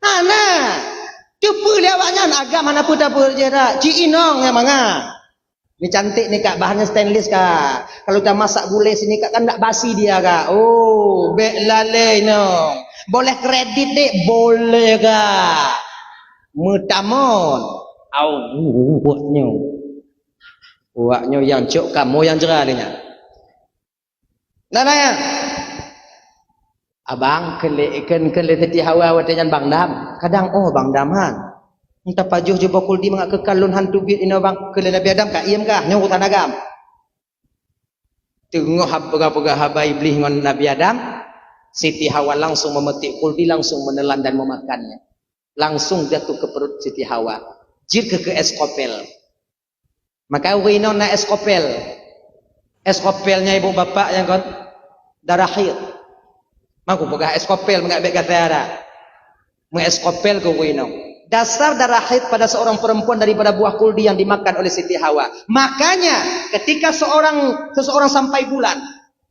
Hana. Cuba dia awaknya agak mana pun tak berjera. Ci inong yang manga. Ini cantik nih kak, bahannya stainless kak. Kalau kita masak gulai sini kak kan tak basi dia kak. Oh, bek lalai no. Boleh kredit dek, boleh kak. Mutamon. Uaknya yang cok kamu yang cerah dia. Nana ya. Abang kele Siti Hawa watanyan Bang Dam. Kadang Bang Dam han. Minta pajuh jumpa kuldi mengak kekalun hantu bit ina bang ke Nabi Adam kak iem kah nyong utan agam. Tengok pegah-pegah habai iblis dengan Nabi Adam, Siti Hawa langsung memetik kuldi, langsung menelan dan memakannya. Langsung jatuh ke perut Siti Hawa. Jir ke eskopel. Maka wino na eskopel. Eskopelnya ibu bapak yang kon darah haid. Maku pegah eskopel mengak bek kata ada. Mengeskopel ke wino. Dasar darah haid pada seorang perempuan daripada buah kuldi yang dimakan oleh Siti Hawa. Makanya ketika seseorang sampai bulan,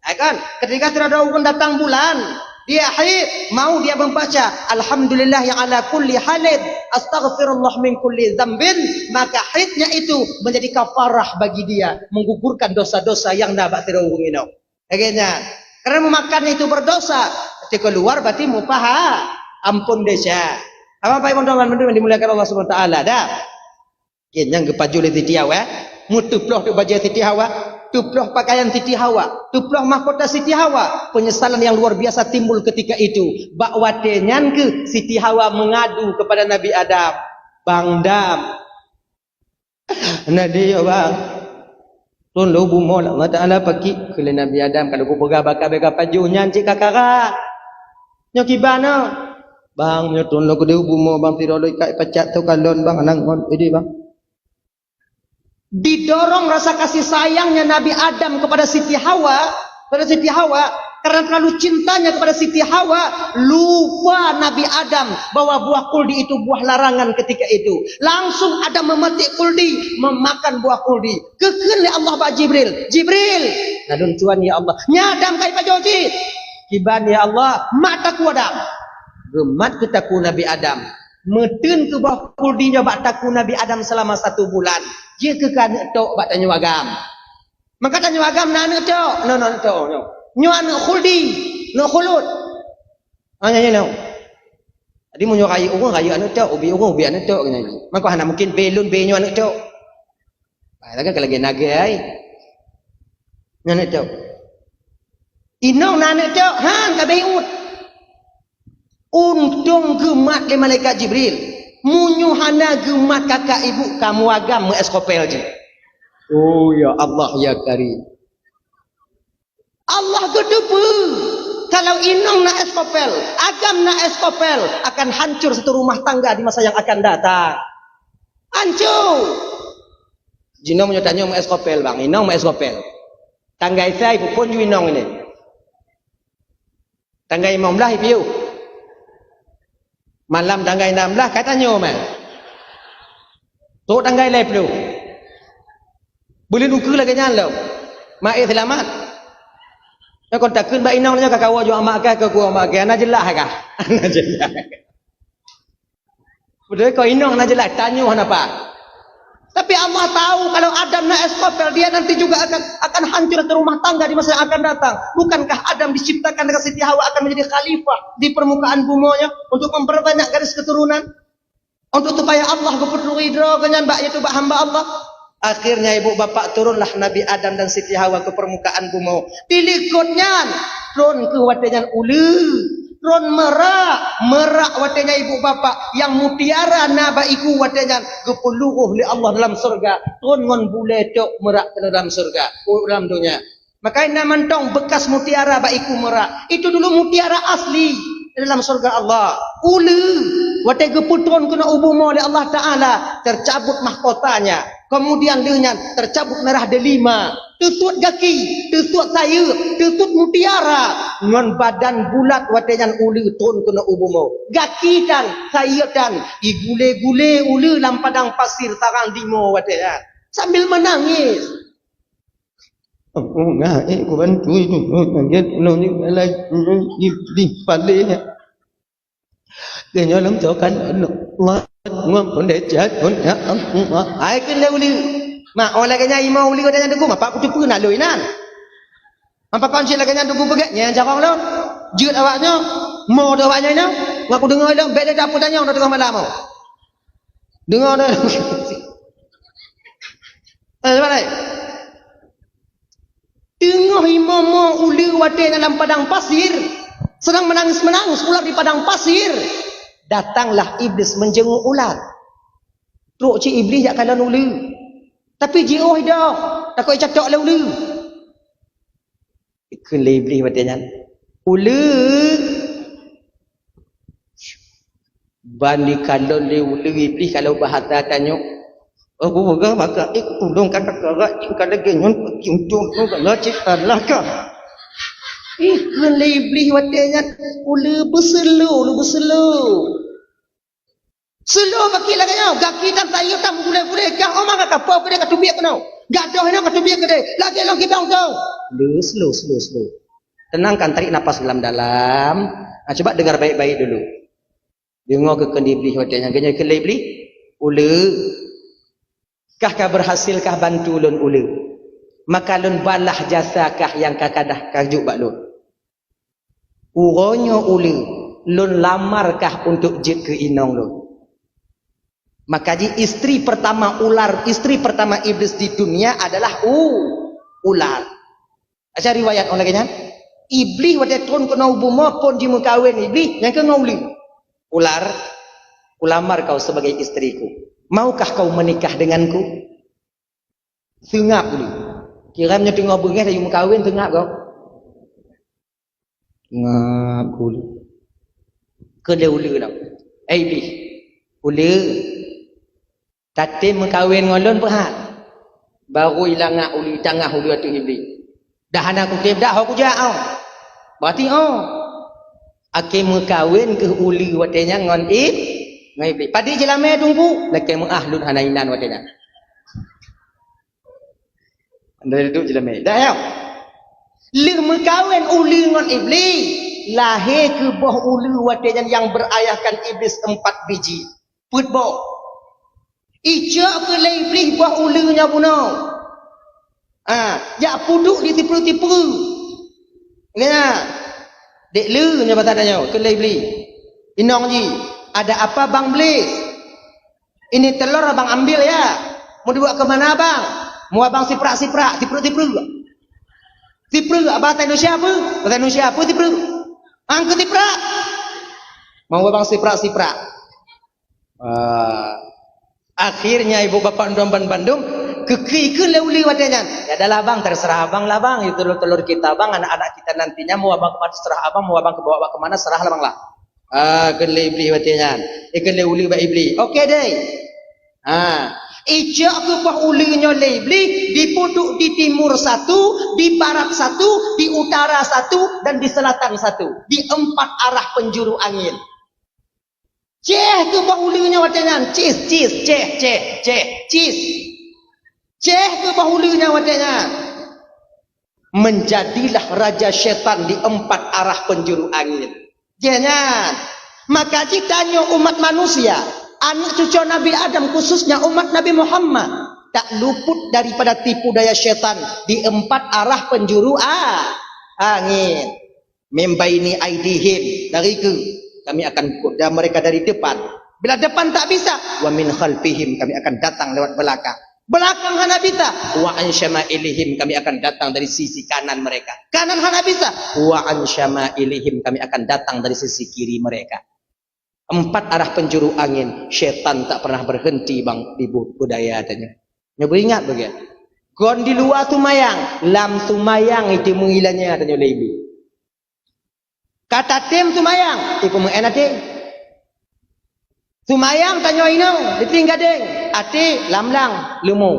ya kan? Ketika tidak ada datang bulan, dia haid, mau dia membaca alhamdulillah yang ala kulli halid, astaghfirullah min kulli dzambin, maka haidnya itu menjadi kafarah bagi dia, menggugurkan dosa-dosa yang dah bak terung ino. Akhirnya, karena memakannya itu berdosa, ketika keluar berarti mupaha ampun desa. Apa teman-teman dimuliakan Allah Subhanahu wa taala dah. Yang kepaju le Siti Hawa, mutuploh tu baju Siti Hawa. Tuploh pakaian Siti Hawa, tuploh mahkota Siti Hawa. Penyesalan yang luar biasa timbul ketika itu. Bakwate nyanke Siti Hawa mengadu kepada Nabi Adam. Bang Dam. Nah dia bang. Tun lu bumo Allah Ta'ala pagi ke Nabi Adam. Kalau ku pegah bakal paju nyanci kakara. Nyokibana. Bang nyotun lu ku dia bumo bang tidak lu ikat pecat tu kalon bang. Anang ini bang. Didorong rasa kasih sayangnya Nabi Adam kepada Siti Hawa, karena terlalu cintanya kepada Siti Hawa, lupa Nabi Adam bahwa buah kuldi itu buah larangan ketika itu. Langsung Adam memetik kuldi, memakan buah kuldi. Kekenli Allah Pak Jibril, nadun cuan ya Allah, nyadam kai pajoji, kiban ya Allah, mataku Adam, gemat ketaku Nabi Adam. Metun ke bawah kuldinya bak taku Nabi Adam selama 1 bulan. Dia kekan tok bak tanya wagam. Maka tanya wagam nana tok. No tok. Nyuan kuldi, no kulut. No. Tadi mau nyurai urang raya anu tok, ubi anu tok gini. Maka hana mungkin belun benyo anu tok. Lagi lagi naga ai. Nana tok. Inong nana tok, han ka beut. Untung gemat le malaikat Jibril. Munyuhana gemat kakak ibu kamu agam eskopel je. Oh ya Allah ya Karim. Allah gedepu. Kalau inong na eskopel, agam na eskopel, akan hancur satu rumah tangga di masa yang akan datang. Hancur. Jino menyotanya mau eskopel bang, inong mau eskopel. Tangga saya ibu pun inong ini. Tangga imam lah ibu. Malam tanggai 16 katanya man. Tok tanggai lep lu. Boleh nuker lagi nyala. Mak selamat. Ya kon takun ba inong nya kakawa jo amak ka ke gua mak ana jelah ka. Ana jelah. Betul kau inong ana jelah tanya apa? Tapi Allah tahu kalau Adam na eskopel dia nanti juga akan hancur ke rumah tangga di masa yang akan datang. Bukankah Adam diciptakan dengan Siti Hawa akan menjadi khalifah di permukaan bumonya untuk memperbanyak garis keturunan? Untuk supaya Allah keputu ridho dengan mbak itu mbak hamba Allah. Akhirnya ibu bapak turunlah Nabi Adam dan Siti Hawa ke permukaan bumo. Dilikutnya turun ke watenyan ulu. Ron merak watenya ibu bapak yang mutiara nabaiku watenya gepuluh li Allah dalam surga. Ron ngon bule tok merak ke dalam surga, dalam dunia. Makanya mentong bekas mutiara baiku merak. Itu dulu mutiara asli dalam surga Allah. Ulu wate geputron kena ubumo oleh Allah Taala, tercabut mahkotanya. Kemudian dengan tercabut merah delima, tutut kaki, tutut sayur, tutut mutiara, ngon badan bulat watenyan ulu ton kena ubumo. Gaki dan sayur dan igule-gule ulu lam padang pasir tarang dimo watenyan. Sambil menangis. Oh enggak, aku bantu itu. Nggak ni lagi di palenya. Kenya lam cokan Allah. Ngom pun decat pun ya Allah. Ai ken le uli. Mak oleh kenya imau uli kodanya dugu mak aku cupu nak loinan. Apa kon sila kenya dugu pegak nya jarang lo. Jut awaknya, mo do awaknya ina. Ngaku dengar lo beda dapur tanya orang tengah malam mau. Dengar dah. Balik. Tengah imam uli wate dalam padang pasir. Sedang menangis-menangis ular di padang pasir. Datanglah iblis menjenguk ular. Truk ci iblis jak kalan ulu. Tapi jiroh dah. Takut catok le ulu. Ikun le iblis batanya. Ulu. Bani kalon le ulu iblis kalau bahasa tanya. Aku pegang maka tolong kata kerak kada genyon cincung kada citalah ka. Ikun le iblis batanya. Ulu berselu. Selo baki lagi nyau, gaki dan tayo tam gule-gule kah omang ka po kede ka tubiak nau. Gadoh na ka tubiak kede. Lagi kita tahu. Slow. Tenangkan, tarik nafas dalam-dalam. Coba dengar baik-baik dulu. Dengar ke iblis wadanya. Ganya ke iblis. Ula. Kah berhasilkah bantu lun ula? Maka lun balah jasakah yang kakadah kajuk bak lun? Uronyo ula. Lun lamarkah untuk jid ke inong lun? Maka istri pertama ular, istri pertama iblis di dunia adalah ular. Aja riwayat orang kanya. Iblis wadah turun kena ubumah pun di mengkawin iblis yang ke nguli. Ular, ulamar kau sebagai istriku. Maukah kau menikah denganku? Tengap dulu. Kiramnya tengok bengih dari mengkawin tengap kau. Ngap dulu. Kena ulu dah. Iblis. Ulu. Tadi mengkawin ngolon perhat. Baru hilang ngak ulu tengah ulu atu iblis. Dah anak aku dah aku jauh. Berarti akhir mengkawin ke uli watenya ngon iblis. Padi jelame tunggu laki mengahlun hanainan watenya. Anda duduk jelame. Dah ya. Li mengkawin uli ngon iblis, lahir ke bawah uli watenya yang berayahkan iblis 4 biji. Putbo. Ijak ke iblis bawah ulinya puno. Ya puduk di tipu-tipu. Ingat. Dek lu nya batadanya ke iblis. Inong ji, ada apa bang Blis? Ini telur abang ambil ya. Mau dibawa ke mana bang? Mau abang siprak-siprak, tipu-tipu. Tipu abang bahasa Indonesia apa? Bahasa Indonesia apa tipu? Angkat tiprak. Mau abang siprak-siprak. Akhirnya ibu bapak Bandung keki ke leuli wadanya. Ya adalah bang, terserah abang lah bang. Itu telur kita bang, anak-anak kita nantinya mau abang kemana serah abang, mau abang ke bawa kemana serah lah bang lah. Ke leuli wadanya. Ke leuli wa iblis. Okey deh. Ijak ke bawah ulinya leuli, dipuduk di timur satu, di barat satu, di utara satu, dan di selatan satu. Di 4 arah penjuru angin. Ceh ke bawah ulinya wadanya. Cis, ceh. Ceh ke bahulunya wadanya. Menjadilah raja syaitan di 4 arah penjuru angin. Jangan. Maka ditanya umat manusia, anak cucu Nabi Adam khususnya umat Nabi Muhammad, tak luput daripada tipu daya syaitan di 4 arah penjuru angin. Membaini aidihim, dari ke kami akan kuda mereka dari depan. Bila depan tak bisa, wa min khalfihim, kami akan datang lewat belakang. Belakang hana bisa, wa an syama'ilihim, kami akan datang dari sisi kanan mereka. Kanan hana bisa, wa an syama'ilihim, kami akan datang dari sisi kiri mereka. 4 arah penjuru angin. Syaitan tak pernah berhenti bang di budaya adanya. Nyoba ingat bagian. Gon di luar tumayang, lam tumayang itu mengilangnya adanya lebi. Kata tim tumayang, iku mengenate. Tumayang tanya ino, ditinggal deng. Ati lamlang lumu.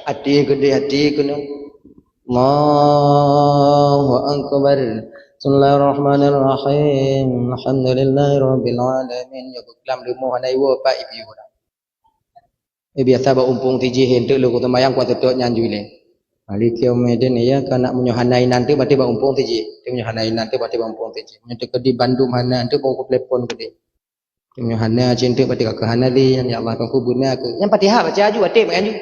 Ati gede kuno. Allahu akbar. Bismillahirrahmanirrahim. Alhamdulillahirabbil alamin. Ya lam lumu hanai wo pa ibi ora. Biasa ba umpung tiji hendak lu tumayang kuat tutuk nyanjule. Alik yaumidin ya kana munyohanai nanti berarti ba umpung tiji. Dia munyohanai nanti berarti ba umpung tiji. Munyo ke di Bandung hana nanti bawa telepon gede. Munyohana cinta berarti ka hana li ya Allah kan kubuna aku. Yang Fatihah baca aju atim anju.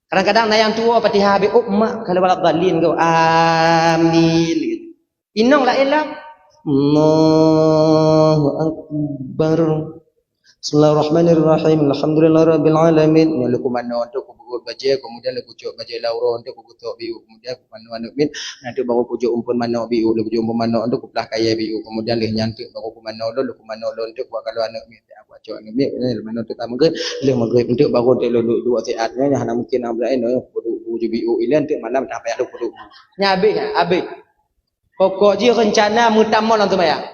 Kadang-kadang yang tua Fatihah be mak kalau balak dalin kau amin gitu. Inong la ilah. Allahu akbar. Bismillahirrahmanirrahim. Alhamdulillahirabbil alamin. Lalu mana untuk kubuat baca, kemudian lalu kucuk baca lauro untuk kugutuk biu, kemudian mana min nanti baru kucuk umpun mana biu, lalu kucuk umpun mana untuk kuplah kaya biu, kemudian leh nyantik baru kumana lalu kumana untuk buat kalau anak min aku acok anak min ini mana untuk tamu ke leh maghrib untuk baru lalu dua saatnya hanya mungkin ambil ini kudu biu ilan untuk malam sampai ada kudu habis pokok je rencana mutamol untuk bayar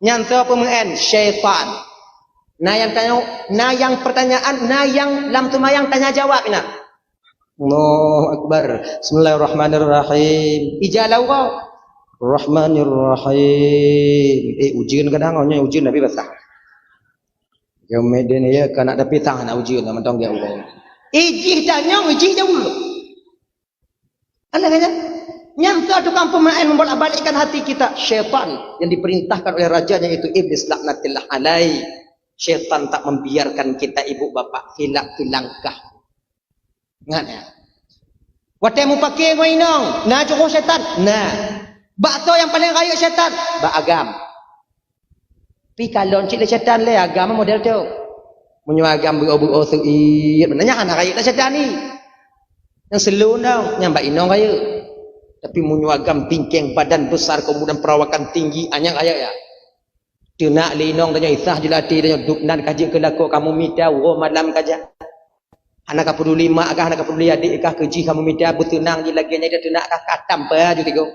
nyanta pemen syaitan. Yang pertanyaan, yang lam tumayang tanya jawab ina. Allahu akbar. Bismillahirrahmanirrahim. Ijalau kau. Rahmanirrahim. Ujian kadang-kadang ujian Nabi basah. Yang meden ya kana ada pitang nak ujian mentong dia ubah. Ijih tanya ijih jauh. Alah kata, nyangka tukang pemain membolak-balikkan hati kita. Syaitan yang diperintahkan oleh rajanya itu iblis laknatillah alaih. Syaitan tak membiarkan kita ibu bapa hilak ke langkah. Ingat ya. Watemu pakai kau inong, nah cukup syaitan. Nah, bakso yang paling raya syaitan, agam. Pi kalau cik le syaitan le agama model tu. Munyo agam beru-beru suit, menanya anak raya syaitan ni. Yang selu dong, nyamba inong raya. Tapi munyo agam tingkeng badan besar kemudian perawakan tinggi anyang raya ya. Dia nak le inong tanya isah jelati tanya duknan kaji ke lako kamu minta wo malam kaja. Anak peduli mak kah, anak peduli adik kah, keji kamu minta bertenang je lagi dia nak kah katam pa ju tigo.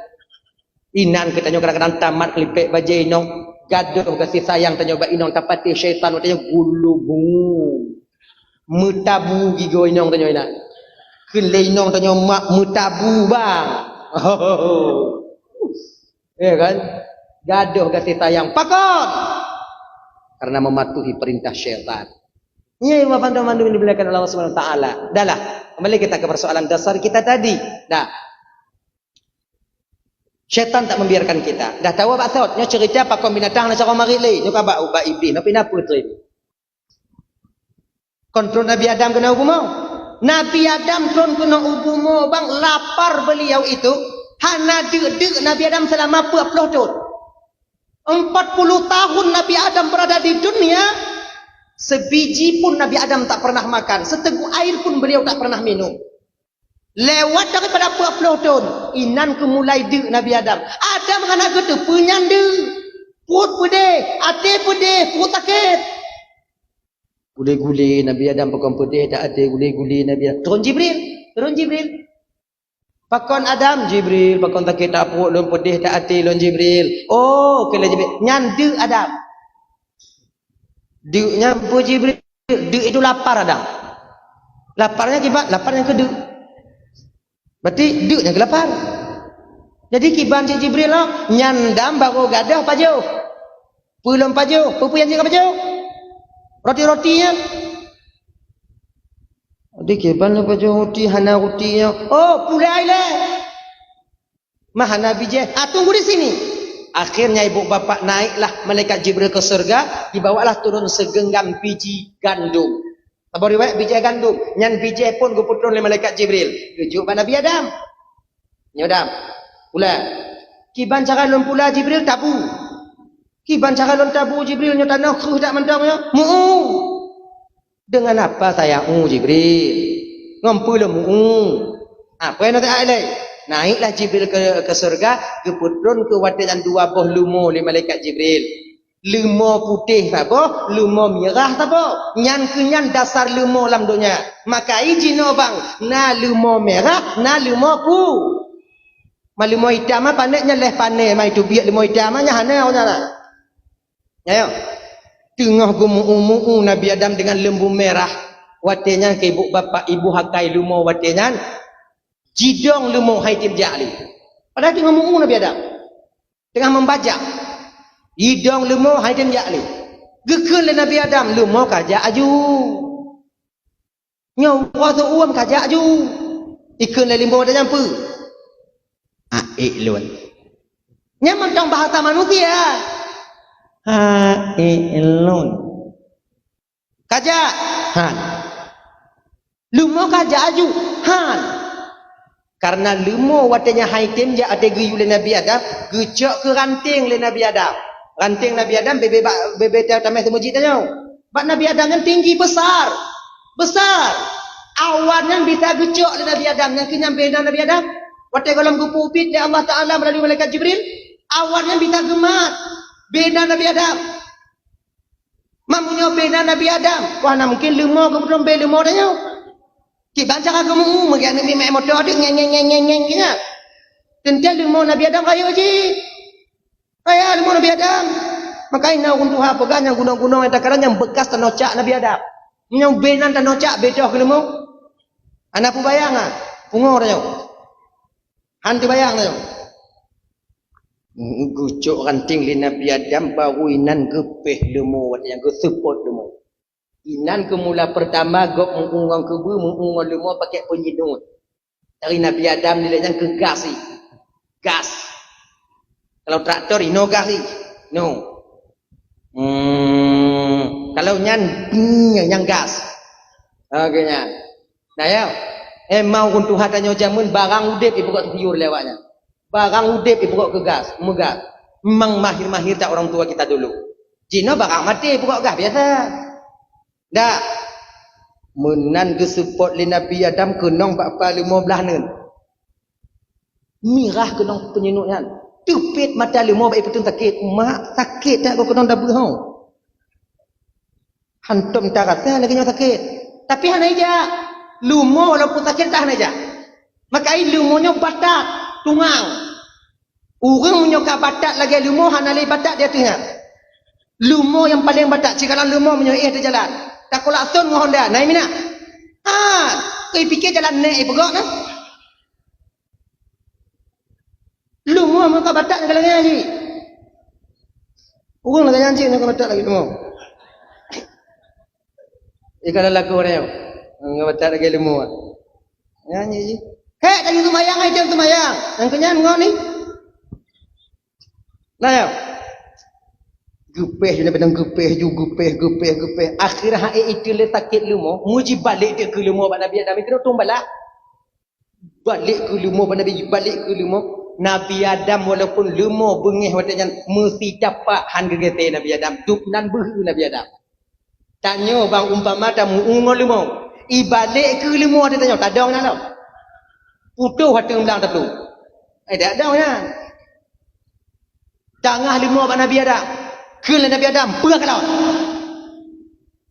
Inan kita nyo kadang-kadang tamat kelipek baju inong gaduh kasih sayang tanya ba inong tapati syaitan tanya gulubu. Mutabu gigo inong tanya ina. Kele inong tanya mak mutabu bang. Ya kan? Gaduh kasih sayang pakot. Karena mematuhi perintah syaitan. Ini mandu yang diberikan oleh Allah Subhanahu Wa Taala. Dahlah, kembali kita ke persoalan dasar kita tadi. Dah, syaitan tak membiarkan kita. Dah tahu apa tahu? Nyo cerita pakon binatang nak cara mari le. Nyo kabak ubah iblis. Tapi napa tu? Kontrol Nabi Adam kena hukum. Nabi Adam tron kena hukum bang lapar beliau itu. Hana dek Nabi Adam selama 40 tahun. 40 tahun Nabi Adam berada di dunia. Sebiji pun Nabi Adam tak pernah makan. Seteguk air pun beliau tak pernah minum. Lewat daripada 40 tahun. Inan kemulai dek Nabi Adam. Adam hana kata penyanda. Perut pedih. Hati pedih. Perut sakit. Guli-guli Nabi Adam pakon pedih. Tak ada guli-guli Nabi Adam. Turun Jibril. Pakon Adam Jibril. Pakon sakit tak perut. Lun pedih tak hati. Lun Jibril. Oh kena Jibril. Nyanda Adam. Duknya Bu Jibril. Duk itu lapar Adam. Laparnya kibat. Lapar yang kedua. Berarti duk yang kelapar. Jadi kiban Cik Jibril lah. Nyandam baru gadah paju. Belum paju. Pupu yang jaga paju. Roti-rotinya. Jadi kiban lah paju roti. Hana rotinya. Oh pulai lah. Mahana bijai. Tunggu di sini. Akhirnya ibu bapa naiklah malaikat Jibril ke surga, dibawalah turun segenggam biji gandum. Apa riwayat biji gandum? Nyan biji pun guputun oleh malaikat Jibril. Kejuk pada Nabi Adam. Nyodam. Pula. Kiban cara lon pula Jibril tabu. Kiban cara lon tabu Jibril nyo tanah kruh tak mentangnya. Mu'u. Dengan apa saya Jibril? Ngompul mu'u. Apa yang nak alai? Naiklah Jibril ke surga, keputron ke wadian 2 buah lumo oleh malaikat Jibril. Lumo putih apa? Lumo merah apa? Nyan kenyan dasar lumo dalam dunia. Maka izino bang, na lumo merah, na lumo pu. Lumo hitam apa paneknya leh panek, mai tu biak lumo hitam nya hana ona. Ya. Tengah gumu Nabi Adam dengan lembu merah. Watinya ke ibu bapa ibu hakai lumo watinya. Jidong lumo haitim ja'li. Padahal tengah mu'u Nabi Adam. Tengah membajak. Jidong lumo haitim ja'li. Gekul le Nabi Adam. Lumo kajak aju. Nyawa tu uam kajak aju. Ikun le limbo dah nyampu. Lun. Nyaman tong bahasa manusia. Lun. Kajak. Han. Lumo kajak aju. Han. Karena lumo watanya haitim ja ada geyu le Nabi Adam, gecok ke ranting le Nabi Adam. Ranting Nabi Adam bebe tamai semuji tanya. Bak Nabi Adam yang tinggi besar. Besar. Awan yang bisa gecok le Nabi Adam yang kenyam beda Nabi Adam. Watai kolam kupupit le Allah Taala melalui malaikat Jibril. Awan yang bisa gemat beda Nabi Adam. Mamunyo beda Nabi Adam. Wah na mungkin lumo kemudian be lumo tanya. Kiban cara kamu mungkin Nabi mai motor dia ngeng gini. Tentu lumo Nabi Adam kayu je. Kaya lumo Nabi Adam. Makanya untuk apa kan yang gunung-gunung yang takaran yang bekas tanocak Nabi Adam. Yang benan tanocak bedoh ke lumo. Anak pun bayangan. Pungor dia. Hantu bayang dia. Gucuk ranting li Nabi Adam baru inan gepeh lumo yang ge support lumo. Inan ke mula pertama gok mengungang kebu mengungang lumo pakai penyidun. Dari Nabi Adam nilainya ke gas sih. Gas. Kalau traktor ino gas sih. No. Kalau yang gas. Oke nya. Nah ya. Mau untuk hatanya jamun barang udip ibu kok tiur lewatnya. Barang udip ibu kok ke gas. Megah. Memang mahir-mahir tak orang tua kita dulu. Cina barang mati ibu kok gas biasa. Dah. Menan ke support li Nabi Adam kenong bakpa 15 nen. Mirah kenong penyenuknya. Tupit mata 5 baik betul sakit. Mak sakit tak kau kenong dah berhau. Hantum tak rasa lagi nyawa sakit. Tapi hana aja. Lumo walaupun sakit tak hana aja. Maka lumonya batak, tungang. Orang menyokap batak lagi lumo hana lagi batak dia tengah. Lumo yang paling batak. Jika lumo menyokap dia jalan. Tak kau lakson dengan Honda. Naik mina. Kau fikir jalan naik pegak nah. Lu mau kau batak dengan lagi. Orang lagi nyanyi nak batak lagi lu mau. Kalau lagu orang yang batak lagi lu mau. Nyanyi je. Hei, tadi tu mayang aja tu mayang. Yang kenyan ngau ni. Nah ya. Gupeh je nak gupeh ju gupeh. Akhirnya itu le takit lumo, muji balik dia ke lumo Nabi Adam itu tumbala. Balik ke lumo balik ke lumo. Nabi Adam walaupun lumo bengih watanya mesti dapat hanggete Nabi Adam. Dupnan behu Nabi Adam. Tanya bang umpama tamu ungol lumo. Balik ke lumo dia tanya, tak ada orang nak. Putuh hati ulang tak tu. Tak ada orang. Tengah lumo Nabi Adam. Kena Nabi Adam, perah ke laut.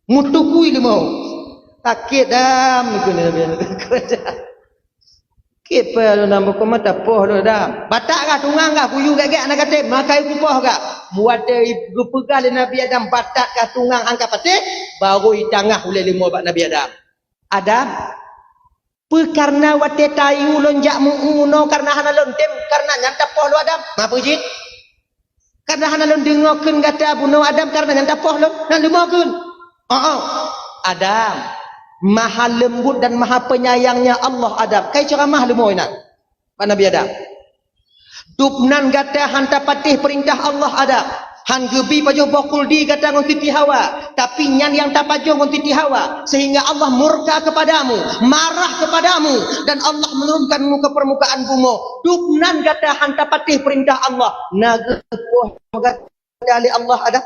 Mutukui dia mau. Sakit dah. Kena Nabi Adam. Kepa lu nama kau mata poh lu dah. Batak kah, tungang kah, kuyu gak anak kata, makai kupoh kah. Buat ibu pegal Nabi Adam, batak kah, tungang angkat pati, baru itangah oleh lima bat Nabi Adam. Adam, karena wate tayu lonjak mu'uno, karena hana lontem, karena nyanta poh lu Adam. Apa jid? Karena hana lon dengarkan kata Abu Naw Adam karena yang tapoh lon nan dengarkan. Adam maha lembut dan maha penyayangnya Allah Adam. Kai cara mah lemoy nak. Pak Nabi Adam. Dupnan kata hanta patih perintah Allah Adam. Han gebi pajoh bokul di kata ngon titi Hawa, tapi nyan yang tak pajoh ngon titi Hawa, sehingga Allah murka kepadamu, marah kepadamu, dan Allah menurunkanmu ke permukaan bumi. Dupnan kata hanta patih perintah Allah. Naga poh kata Allah ada.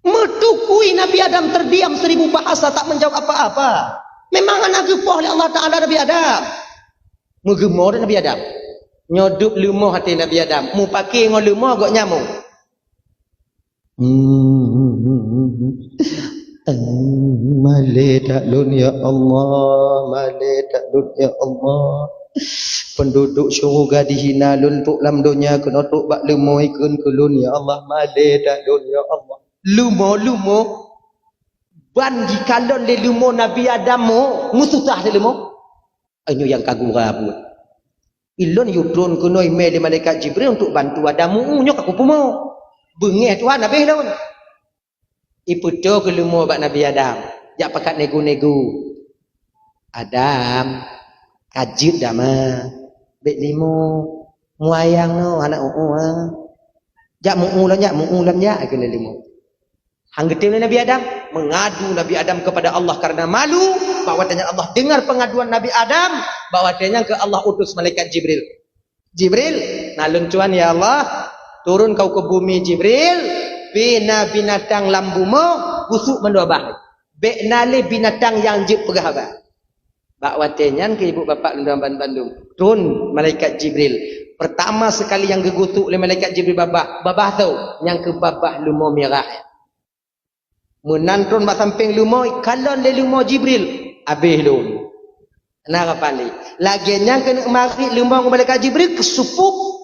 Metukui Nabi Adam terdiam 1000 bahasa tak menjawab apa-apa. Memang naga poh oleh Allah Taala Nabi Adam. Mengemor Nabi Adam. Nyodup lumoh hati Nabi Adam. Mu pakai ngol lumoh gak nyamuk. Male tak lun ya Allah, male tak lun ya Allah. Penduduk syurga dihina lun tuk lam dunia kena tuk bak lumoh ikun kulun ya Allah, male tak lun ya Allah. Lumoh ban di kalon le lumoh Nabi Adam mu susah le lumoh. Anyo yang kagura buat. Ilon yudron kuno email di malaikat Jibril untuk bantu Adamu nyok aku pumo. Bengih Tuhan habis laun. Iputo ke lumo bak Nabi Adam. Jak pakat nego-nego. Adam kajib dah mah. Bek limo muayang no anak Jak muulam ya kena limo. Hanggetim Nabi Adam mengadu Nabi Adam kepada Allah karena malu bahwatanya Allah dengar pengaduan Nabi Adam bahwatanya ke Allah utus malaikat Jibril. Jibril, nalun cuan ya Allah, turun kau ke bumi Jibril, bina binatang lambumo busuk mendua bah. Beknale binatang yang jip pegahaba. Bahwatanya ke ibu bapa dalam Bandung. Turun malaikat Jibril. Pertama sekali yang gegutuk oleh malaikat Jibril babah tahu yang ke babah lumo merah. Menantun bak samping lumoy kalon le lumoy Jibril habis lu nak apa ni lagi yang kena mari lumoy malaikat Jibril kesupuk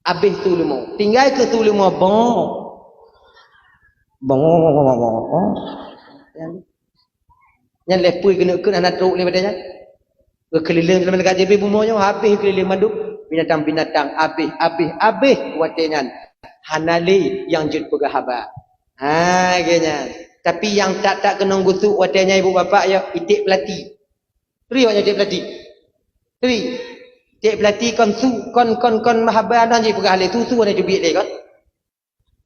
habis tu lumoy tinggal ke tu lumoy bong yang lepui kena anak truk ni padanya keliling malaikat Jibril bumonya habis keliling manduk binatang-binatang habis watenya hanali yang jut pegahaba. Kayaknya. Tapi yang tak kena gutuk wadahnya ibu bapa ya itik pelati. Teri awak jadi pelati. Teri. Cik pelati kon mahabbah dan je pegah le tu ada jubik le kon.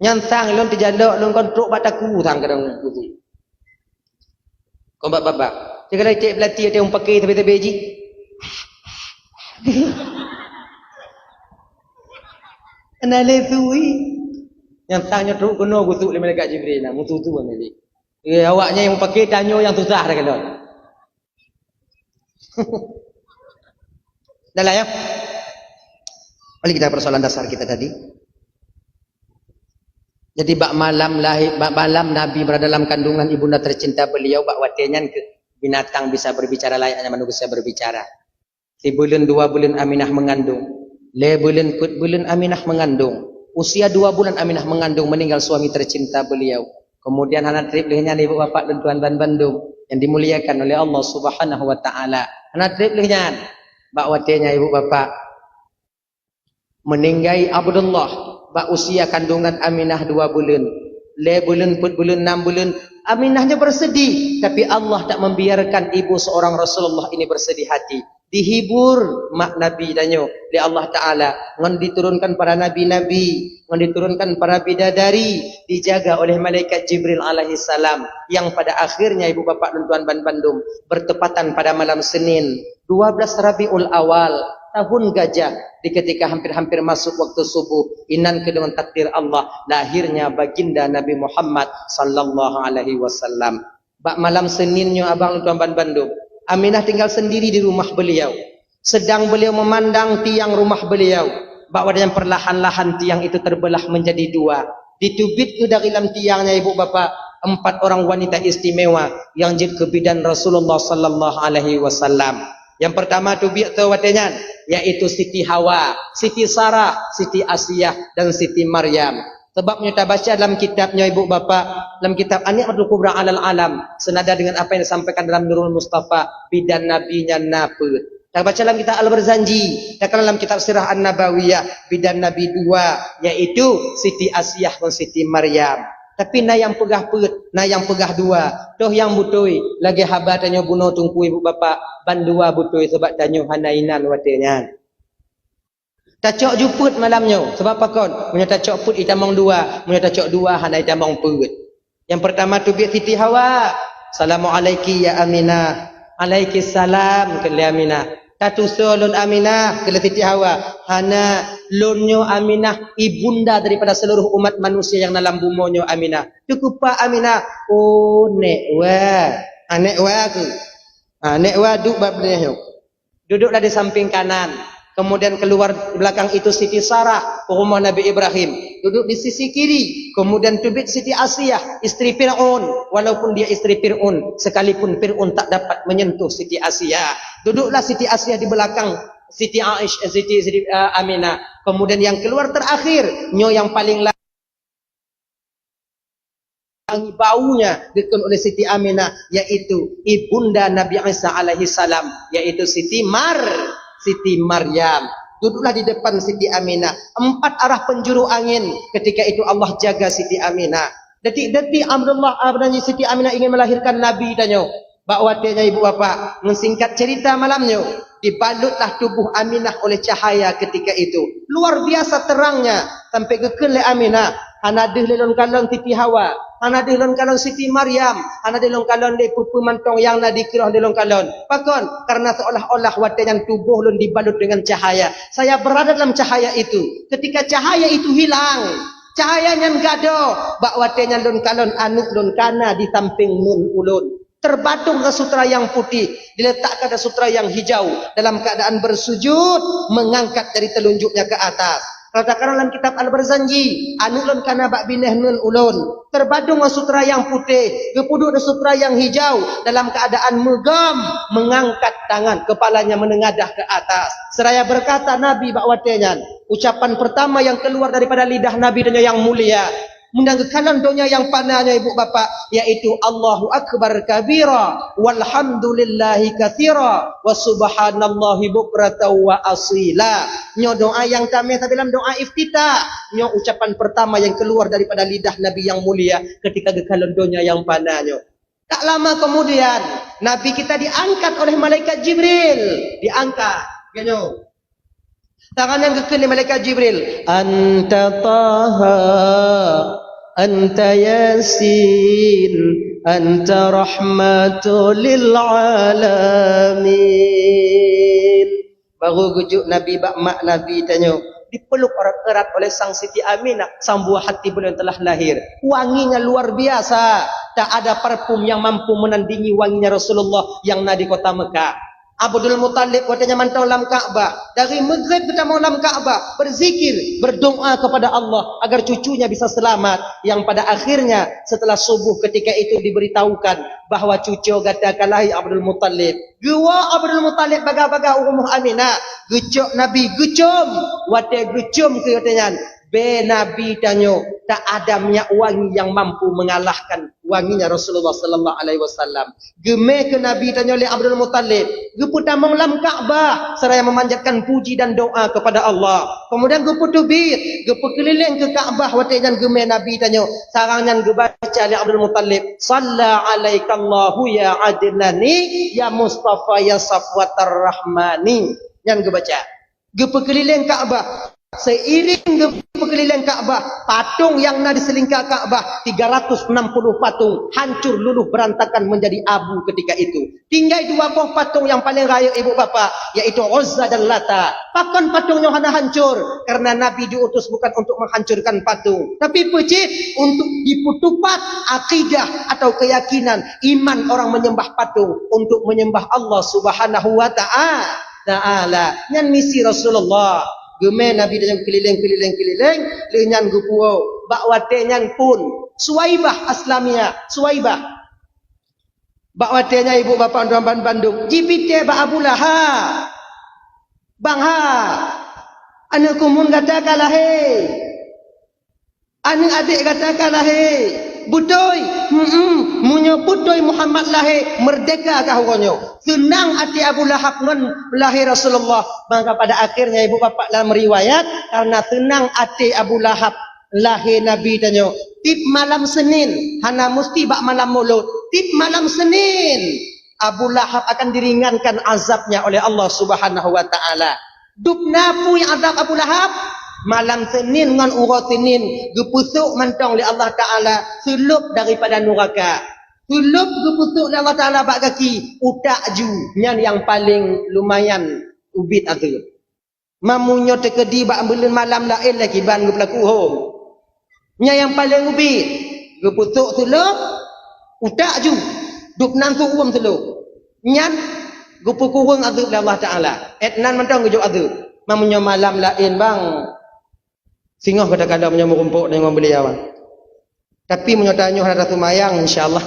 Nyansang lon terjalak lon kon truk bataku tang kadang tu. Kon babak. Cik kalau cik pelati ada orang pakai tepi-tepi ji. Anale tui. Nyansangnya truk kono gusuk le malaikat Jibril nak mutu-tu ameli. Awaknya yang pakai tanyo yang susah dah kalau. Dah lah ya. Balik kita persoalan dasar kita tadi. Jadi bak malam Nabi berada dalam kandungan ibunda tercinta beliau, bak watenyan ke binatang bisa berbicara layaknya manusia berbicara. 3 bulan 2 bulan Aminah mengandung. 5 bulan Aminah mengandung. Usia 2 bulan Aminah mengandung meninggal suami tercinta beliau. Kemudian anak trip lehnya ibu bapak dan tuan dan Bandung yang dimuliakan oleh Allah Subhanahu wa taala. Anak trip lehnya bak watenya ibu bapak meninggai Abdullah. Bak usia kandungan Aminah 2 bulan. 5 bulan, 4 bulan, 6 bulan. Aminahnya bersedih. Tapi Allah tak membiarkan ibu seorang Rasulullah ini bersedih hati. Dihibur mak Nabi danyo oleh Allah Ta'ala. Ngan diturunkan para Nabi-Nabi. Ngan diturunkan para bidadari. Dijaga oleh malaikat Jibril alaihi salam. Yang pada akhirnya ibu bapak dan tuan Bandung bertepatan pada malam Senin 12 Rabiul Awal tahun gajah, di ketika hampir-hampir masuk waktu subuh, inan ke dengan takdir Allah lahirnya baginda Nabi Muhammad sallallahu alaihi wasallam. Bak malam Seninnya abang tuan Bandung, Aminah tinggal sendiri di rumah beliau. Sedang beliau memandang tiang rumah beliau, bak yang perlahan-lahan tiang itu terbelah menjadi 2. Ditubit ke dari dalam tiangnya ibu bapak 4 orang wanita istimewa yang jadi kebidan Rasulullah sallallahu alaihi wasallam. Yang pertama tubik tu watenyan, yaitu Siti Hawa, Siti Sarah, Siti Asiyah dan Siti Maryam. Sebabnya kita baca dalam kitabnya ibu bapak, dalam kitab An-Ni'matul Kubra 'alal Alam, senada dengan apa yang disampaikan dalam Nurul Mustafa, bidan nabinya Nafud. Kita baca dalam kitab Al-Barzanji, dan dalam kitab Sirah An-Nabawiyah, bidan nabi 2, yaitu Siti Asiyah dan Siti Maryam. Tapi na yang pegah perut, na yang pegah 2. Toh yang butoi lagi haba tanyo bunuh tungku ibu bapak bandua butoi sebab tanyo hanainan watenya. Tacok juput malamnya sebab apa kon? Punya tacok put itamong 2, punya tacok 2 hanai tamong perut. Yang pertama tu bi Siti Hawa. Assalamualaikum ya Aminah. Waalaikumsalam ke Aminah. Tatu solun Aminah ke Siti Hawa. Hana lunyo Aminah ibunda daripada seluruh umat manusia yang dalam bumonyo Aminah. Cukup Pak Aminah. Oh nek wa. Nek wa aku. Nek wa duduk babnya. Duduklah di samping kanan. Kemudian keluar belakang itu Siti Sarah, rumah Nabi Ibrahim. Duduk di sisi kiri. Kemudian tubik Siti Asiyah, istri Fir'aun. Walaupun dia istri Fir'aun, sekalipun Fir'aun tak dapat menyentuh Siti Asiyah. Duduklah Siti Asiyah di belakang Siti Aisyah, Siti Aminah. Kemudian yang keluar terakhir, nyo yang paling baunya dikon oleh Siti Aminah, yaitu ibunda Nabi Isa alaihi salam, yaitu Siti Maryam. Duduklah di depan Siti Aminah. 4 arah penjuru angin. Ketika itu Allah jaga Siti Aminah. Detik-detik Abdullah dan Siti Aminah ingin melahirkan Nabi danyo. Bakwatnya ibu bapak, mensingkat cerita malamnya, dibalutlah tubuh Aminah oleh cahaya ketika itu. Luar biasa terangnya sampai ke Aminah. Hanadih lelon kalon Siti Hawa, hanadih lelon kalon Siti Maryam, hanadih lelon kalon de pupu mantong yang nadi kirah lelon kalon. Pakon karena seolah-olah watengan tubuh lun dibalut dengan cahaya. Saya berada dalam cahaya itu. Ketika cahaya itu hilang, cahayanya gado, bak watengan lelon kalon anuk lelon kana di samping nun ulun. Terbatung ke sutra yang putih, diletakkan ke sutra yang hijau dalam keadaan bersujud, mengangkat dari telunjuknya ke atas. Katakan dalam kitab Al-Barzanji, anulun kana bak bineh nun ulun. Terbadung sutra yang putih, kepuduk sutra yang hijau dalam keadaan megam, mengangkat tangan, kepalanya menengadah ke atas. Seraya berkata Nabi bakwatenya, ucapan pertama yang keluar daripada lidah Nabi dan yang mulia, mendanggakan donya yang panahnya ibu bapak, yaitu Allahu Akbar kabira walhamdulillahi katsira wa subhanallahi bukratan wa asila. Nyo doa yang kami dalam doa iftitah, nyo ucapan pertama yang keluar daripada lidah Nabi yang mulia ketika gekalan donya yang panahnya. Tak lama kemudian Nabi kita diangkat oleh malaikat Jibril. Diangkat. Ganyo. Tangan yang kekali malaikat Jibril. Anta Taha, Anta Yasin, Anta Rahmatul lil Alamin. Baru gujuk Nabi bak mak Nabi tanya. Dipeluk erat-erat oleh sang Siti Aminah, sang buah hati beliau yang telah lahir. Wanginya luar biasa. Tak ada parfum yang mampu menandingi wanginya Rasulullah yang ada di kota Mekah. Abdul Muttalib katanya mantau dalam Ka'bah. Dari Maghrib kita mau dalam Ka'bah, berzikir, berdoa kepada Allah agar cucunya bisa selamat. Yang pada akhirnya setelah subuh ketika itu diberitahukan bahawa cucu katakan lahir Abdul Muttalib. Gua Abdul Muttalib baga-baga Ummu Aminah. Gucuk Nabi gucum. Wate gucum ke katanya. Be Nabi tanya, tak ada minyak wangi yang mampu mengalahkan wanginya Rasulullah sallallahu alaihi wasallam. Geme ke Nabi tanya oleh Abdul Muttalib, geputa menglam Ka'bah seraya memanjatkan puji dan doa kepada Allah. Kemudian geputu bit, gepu keliling ke Ka'bah watenya geme Nabi tanya, sarangnya gebaca oleh Abdul Muttalib, salla alaikallahu ya adnani ya Mustafa ya Safwatar Rahmani. Yang gebaca. Gepu keliling Ka'bah. Seiring keliling Ka'bah, patung yang ada di selingkar Ka'bah 360 patung hancur luluh berantakan menjadi abu ketika itu. Tinggal dua buah patung yang paling raya ibu bapa, yaitu Uzza dan Lata. Pakan patungnya hanya hancur karena Nabi diutus bukan untuk menghancurkan patung, tapi pecit untuk diputupat akidah atau keyakinan iman orang menyembah patung untuk menyembah Allah Subhanahu wa ta'ala. Yang misi Rasulullah. Gemen Nabi dengan keliling lenyan gupuo bakwatenya pun Suwaibah Aslamia Suwaibah bakwatenya ibu bapa orang Bandung jipite ba Abu Lahab bang ha anak kumun katakanlah he anak adik katakanlah he butoy munyo butoy Muhammad lahir merdeka kah hukonyo senang hati Abu Lahab ngan lahir Rasulullah. Maka pada akhirnya ibu bapa dalam riwayat karena senang hati Abu Lahab lahir Nabi tanyo tip malam Senin hana mesti bak malam Maulud tip malam Senin Abu Lahab akan diringankan azabnya oleh Allah Subhanahu wa taala. Dup napu yang azab Abu Lahab malam Senin dengan urut Senin gepusuk mantong oleh Allah Ta'ala sulup daripada neraka sulup gepusuk oleh Allah Ta'ala bak kaki utak ju yang paling lumayan ubit itu mamunyo tekedi bak belun malam lain lagi ban gepelaku hom yang paling ubit gepusuk sulup utak ju dup nantu uam sulup nyan gepukurung azab oleh Allah Ta'ala etnan mantong gejuk azab mamunyo malam lain bang singoh kadang-kadang menyambung rumpuk dengan beliau. Tapi menyotanya ada satu mayang insya-Allah.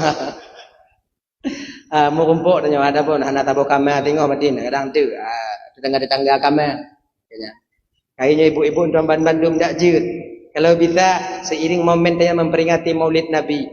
Mau rumpuk dan ada pun anak tabu kamar tengok batin kadang tu tetangga-tetangga kamar. Kayaknya ibu-ibu tuan Bandung tak jut. Kalau bisa seiring momen dia memperingati Maulid Nabi,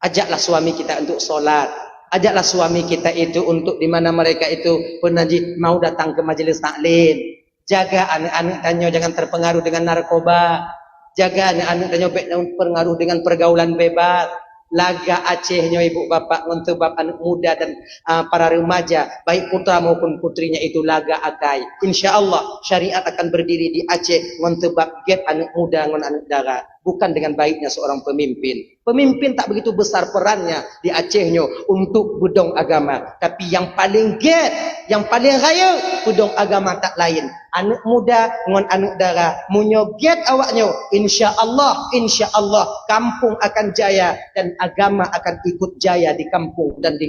ajaklah suami kita untuk solat. Ajaklah suami kita itu untuk di mana mereka itu penaji mau datang ke majelis taklim. Jaga anak-anak tanya jangan terpengaruh dengan narkoba. Jaga anak-anak tanya jangan terpengaruh dengan pergaulan bebas. Laga Acehnya ibu bapak untuk bab anak muda dan para remaja, baik putra maupun putrinya itu laga akai. InsyaAllah syariat akan berdiri di Aceh untuk bab get anak muda dengan anak dara. Bukan dengan baiknya seorang pemimpin. Pemimpin tak begitu besar perannya di Acehnya untuk budong agama. Tapi yang paling get, yang paling raya, budong agama tak lain. Anak muda dengan anak dara. Munyo get awaknya. InsyaAllah kampung akan jaya. Dan agama akan ikut jaya di kampung dan di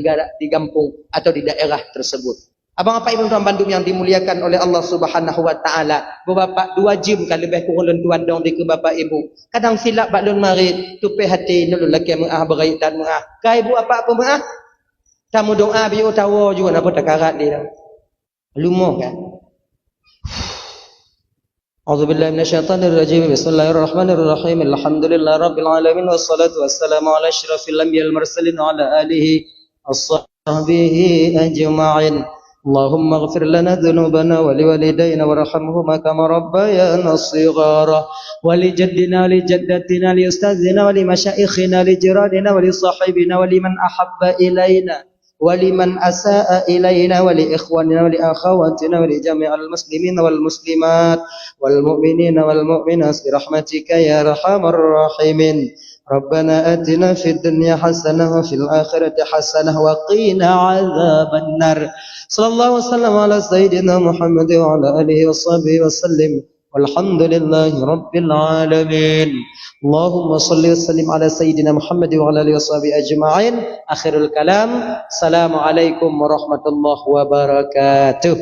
kampung atau di daerah tersebut. Abang apa ibu tuan Bandung yang dimuliakan oleh Allah Subhanahu wa taala. Bapak 2 jam kan lebih kurang lentuan dong di ke bapak ibu. Kadang silap bak lun marid, tupe hati nulun laki mengah berait dan mengah. Ka ibu apa mengah? Tamu doa biu tawo juga napa takarat dia. Lumo kan. A'udzubillahi minasyaitonir rajim. Bismillahirrahmanirrahim. Alhamdulillahirabbil alamin wassalatu wassalamu ala asyrafil anbiya'il mursalin wa ala alihi washabbihi ajma'in. اللهم اغفر لنا ذنوبنا ولوالدينا وارحمهما كما ربيانا صغارا ولجدنا ولجدتنا لأستاذنا ولمشايخنا لجيراننا ولصاحبنا ولمن أحب إلينا ولمن أساء إلينا ولإخواننا ولأخواتنا ولجميع المسلمين والمسلمات والمؤمنين والمؤمنات برحمتك يا أرحم الراحمين. ربنا آتنا في الدنيا حسنة وفي الآخرة حسنة وقنا عذاب النار. صلى الله وسلم على سيدنا محمد وعلى آله وصحبه وسلم والحمد لله رب العالمين. اللهم صل وسلم على سيدنا محمد وعلى آله وصحبه أجمعين. آخر الكلام. السلام عليكم ورحمة الله وبركاته.